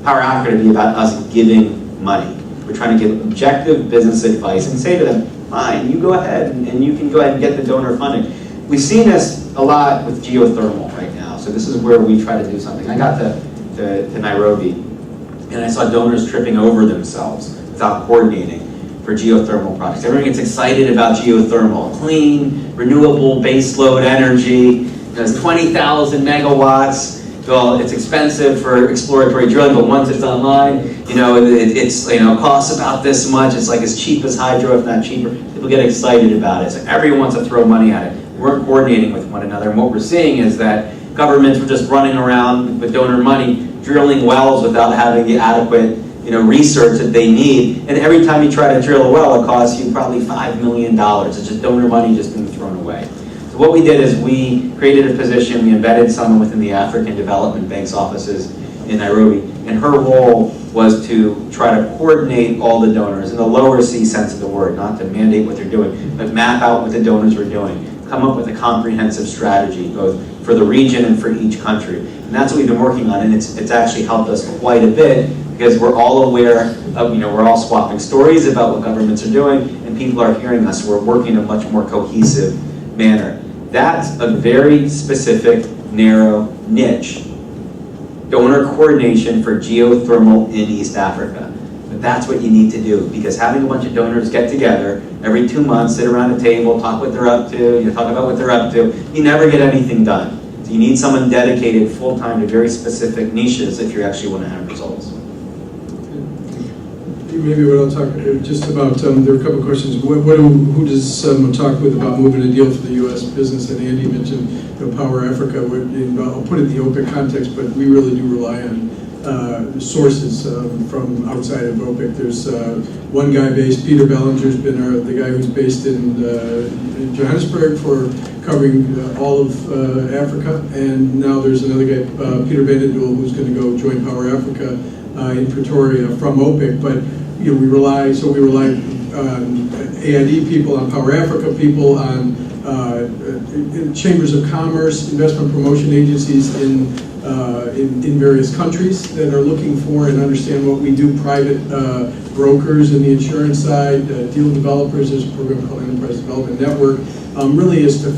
Power Africa to be about us giving money. We're trying to give objective business advice and say to them, fine, you go ahead and you can go ahead and get the donor funding. We've seen this a lot with geothermal right now, so this is where we try to do something. I got to Nairobi and I saw donors tripping over themselves without coordinating for geothermal projects. Everyone gets excited about geothermal, clean, renewable baseload energy. There's 20,000 megawatts. Well, it's expensive for exploratory drilling, but once it's online, it's costs about this much. It's like as cheap as hydro, if not cheaper. People get excited about it. So everyone wants to throw money at it. We're coordinating with one another, and what we're seeing is that governments were just running around with donor money, drilling wells without having the adequate research that they need. And every time you try to drill a well, it costs you probably $5 million. It's just donor money just being thrown away. So what we did is we created a position, we embedded someone within the African Development Bank's offices in Nairobi, and her role was to try to coordinate all the donors in the lower C sense of the word, not to mandate what they're doing, but map out what the donors were doing, come up with a comprehensive strategy, both for the region and for each country. And that's what we've been working on, and it's actually helped us quite a bit, because we're all aware of, we're all swapping stories about what governments are doing, and people are hearing us. We're working in a much more cohesive manner. That's a very specific, narrow niche. Donor coordination for geothermal in East Africa. But that's what you need to do, because having a bunch of donors get together every 2 months, sit around a table, talk what they're up to, talk about what they're up to, you never get anything done. So you need someone dedicated full-time to very specific niches if you actually want to have results. Maybe what I'll talk just about, there are a couple of questions. Who does someone talk with about moving a deal for the U.S. business? And Andy mentioned Power Africa. I'll put it in the OPIC context, but we really do rely on sources from outside of OPIC. There's one guy based, Peter Bellinger's been the guy who's based in Johannesburg for covering all of Africa. And now there's another guy, Peter Vandendoel, who's going to go join Power Africa in Pretoria from OPIC. But we rely on AID people, on Power Africa people, on chambers of commerce, investment promotion agencies in various countries that are looking for and understand what we do. Private brokers in the insurance side, deal developers. There's a program called Enterprise Development Network. Really is to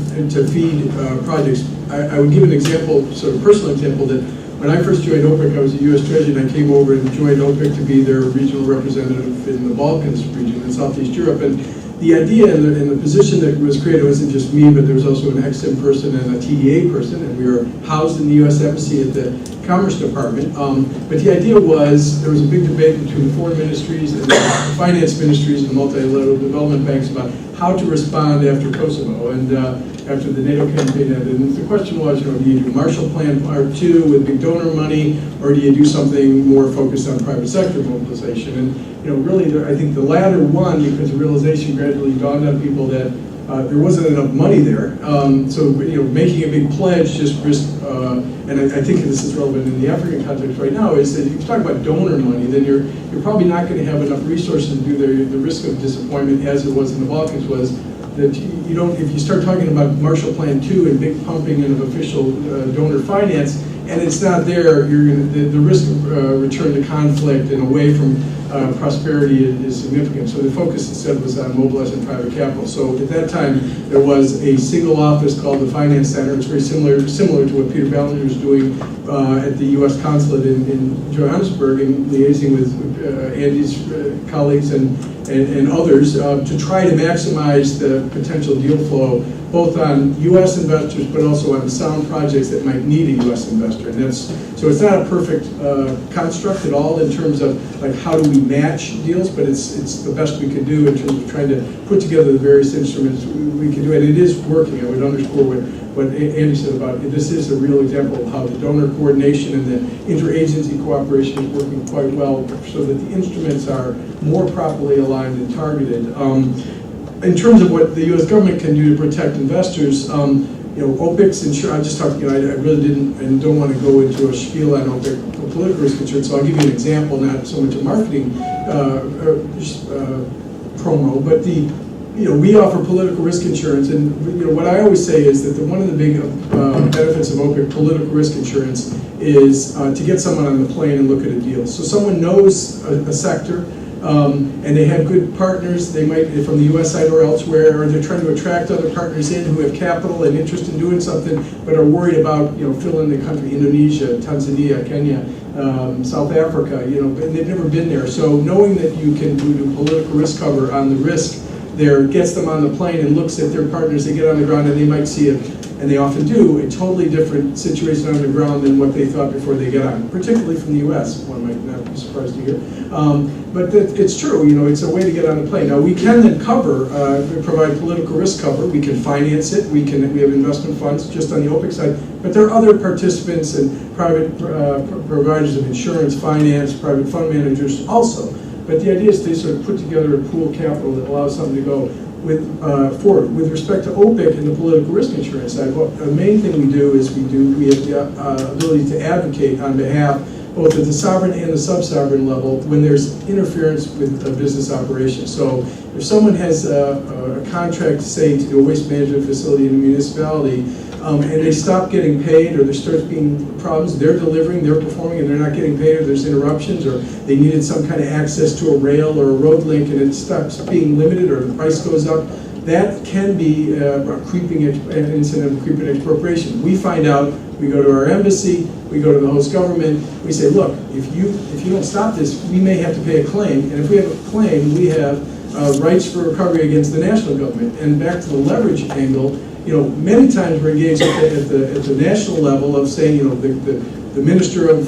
feed projects. I would give an example, sort of personal example, that when I first joined OPIC, I was at U.S. Treasury, and I came over and joined OPIC to be their regional representative in the Balkans region in Southeast Europe. And the idea and the position that was created wasn't just me, but there was also an EXIM person and a TDA person, and we were housed in the U.S. Embassy at the Commerce Department. But the idea was, there was a big debate between the foreign ministries and the finance ministries and the multilateral development banks about how to respond after Kosovo and after the NATO campaign ended. And the question was, do you do Marshall Plan Part 2 with big donor money, or do you do something more focused on private sector mobilization? And really, I think the latter one, because the realization gradually dawned on people that there wasn't enough money there. So making a big pledge just risked, and I think this is relevant in the African context right now, is that if you talk about donor money, then you're probably not going to have enough resources to do the risk of disappointment, as it was in the Balkans, was that if you start talking about Marshall Plan 2 and big pumping of official donor finance, and it's not there, the risk of return to conflict and away from prosperity is significant. So the focus instead was on mobilizing private capital. So at that time, there was a single office called the Finance Center. It's very similar to what Peter Ballinger was doing at the U.S. Consulate in Johannesburg, and liaising with Andy's colleagues and others to try to maximize the potential deal flow, both on U.S. investors, but also on sound projects that might need a U.S. investor. And so it's not a perfect construct at all in terms of how do we match deals, but it's the best we can do in terms of trying to put together the various instruments we can do. And it is working. I would underscore what Andy said about it. This is a real example of how the donor coordination and the interagency cooperation is working quite well, so that the instruments are more properly aligned and targeted. In terms of what the U.S. government can do to protect investors, OPIC's insurance, I just talked, I really didn't and don't want to go into a spiel on OPIC for political risk concerned, so I'll give you an example, not so much a marketing promo, but we offer political risk insurance, and what I always say is that one of the big benefits of OPIC political risk insurance is to get someone on the plane and look at a deal. So someone knows a sector, and they have good partners. They might be from the U.S. side or elsewhere, or they're trying to attract other partners in who have capital and interest in doing something, but are worried about filling the country, Indonesia, Tanzania, Kenya, South Africa, and they've never been there. So knowing that you can do political risk cover on the risk there gets them on the plane and looks at their partners. They get on the ground and they might see it, and they often do, a totally different situation on the ground than what they thought before they get on, particularly from the U.S., one might not be surprised to hear. But it's true, it's a way to get on the plane. Now, we can then provide political risk cover. We can finance it. We have investment funds just on the OPIC side. But there are other participants and private providers of insurance, finance, private fund managers also. But the idea is to sort of put together a pool of capital that allows something to go forward. With respect to OPIC and the political risk insurance side, the main thing we do is we have the ability to advocate on behalf both at the sovereign and the sub-sovereign level when there's interference with a business operation. So if someone has a contract, say, to do a waste management facility in a municipality, and they stop getting paid, or there starts being problems, they're delivering, they're performing, and they're not getting paid, or there's interruptions, or they needed some kind of access to a rail or a road link, and it stops being limited, or the price goes up, that can be an incident of creeping expropriation. We find out, we go to our embassy, we go to the host government, we say, look, if you don't stop this, we may have to pay a claim, and if we have a claim, we have rights for recovery against the national government. And back to the leverage angle, many times we're engaged at the national level of saying, the Minister of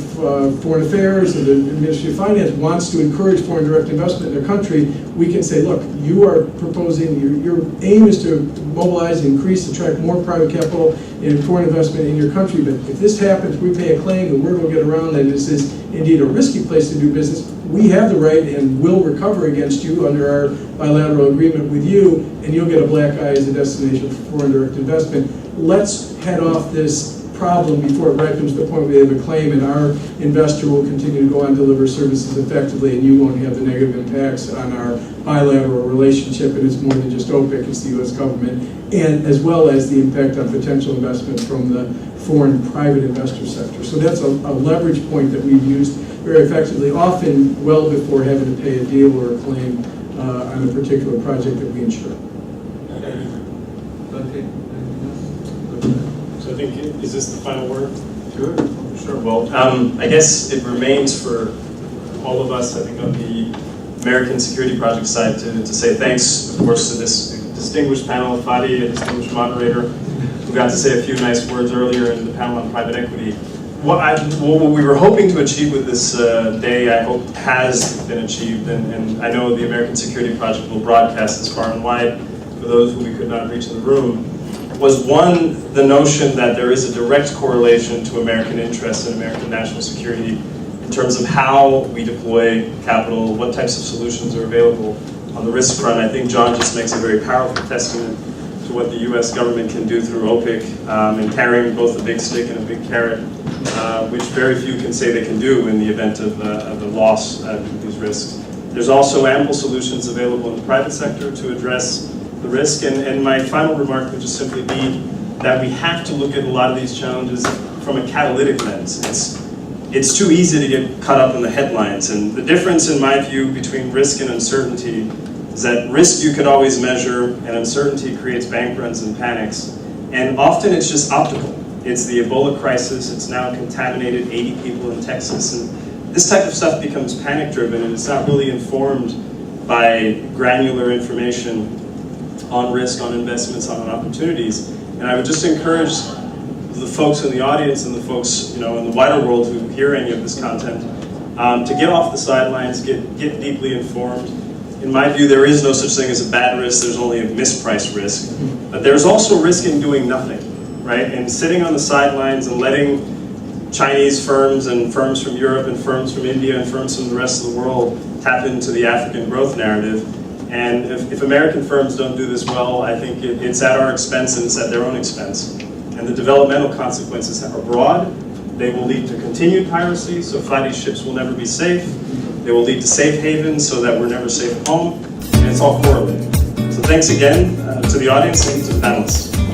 Foreign Affairs and the Ministry of Finance wants to encourage foreign direct investment in their country. We can say, look, you are proposing, your aim is to mobilize, increase, attract more private capital and foreign investment in your country. But if this happens, we pay a claim, the word will get around that this is indeed a risky place to do business. We have the right and will recover against you under our bilateral agreement with you, and you'll get a black eye as a destination for foreign direct investment. Let's head off this problem before it ripens to the point where they have a claim, and our investor will continue to go on and deliver services effectively, and you won't have the negative impacts on our bilateral relationship. And it's more than just OPIC, it's the U.S. government, and as well as the impact on potential investment from the foreign private investor sector. So that's a leverage point that we've used very effectively, often well before having to pay a deal or a claim on a particular project that we insure. Okay. So I think, is this the final word? Sure. Sure. Well, I guess it remains for all of us, I think, on the American Security Project side to say thanks, of course, to this distinguished panel, Fadi, a distinguished moderator, who got to say a few nice words earlier in the panel on private equity. What we were hoping to achieve with this day, I hope, has been achieved, and I know the American Security Project will broadcast this far and wide for those who we could not reach in the room, was one, the notion that there is a direct correlation to American interests and American national security in terms of how we deploy capital, what types of solutions are available. On the risk front, I think John just makes a very powerful testament to what the U.S. government can do through OPIC in carrying both a big stick and a big carrot, which very few can say they can do in the event of a loss due to these risks. There's also ample solutions available in the private sector to address the risk, and my final remark would just simply be that we have to look at a lot of these challenges from a catalytic lens. It's too easy to get caught up in the headlines, and the difference in my view between risk and uncertainty is that risk you can always measure, and uncertainty creates bank runs and panics, and often it's just optical. It's the Ebola crisis, it's now contaminated 80 people in Texas, and this type of stuff becomes panic driven, and it's not really informed by granular information on risk, on investments, on opportunities. And I would just encourage the folks in the audience and the folks in the wider world who hear any of this content to get off the sidelines, get deeply informed. In my view, there is no such thing as a bad risk, there's only a mispriced risk. But there's also risk in doing nothing, right? And sitting on the sidelines and letting Chinese firms and firms from Europe and firms from India and firms from the rest of the world tap into the African growth narrative. And if American firms don't do this well, I think it's at our expense and it's at their own expense. And the developmental consequences are broad. They will lead to continued piracy, so Fadi's ships will never be safe. They will lead to safe havens so that we're never safe at home. And it's all correlated. So thanks again to the audience and to the panelists.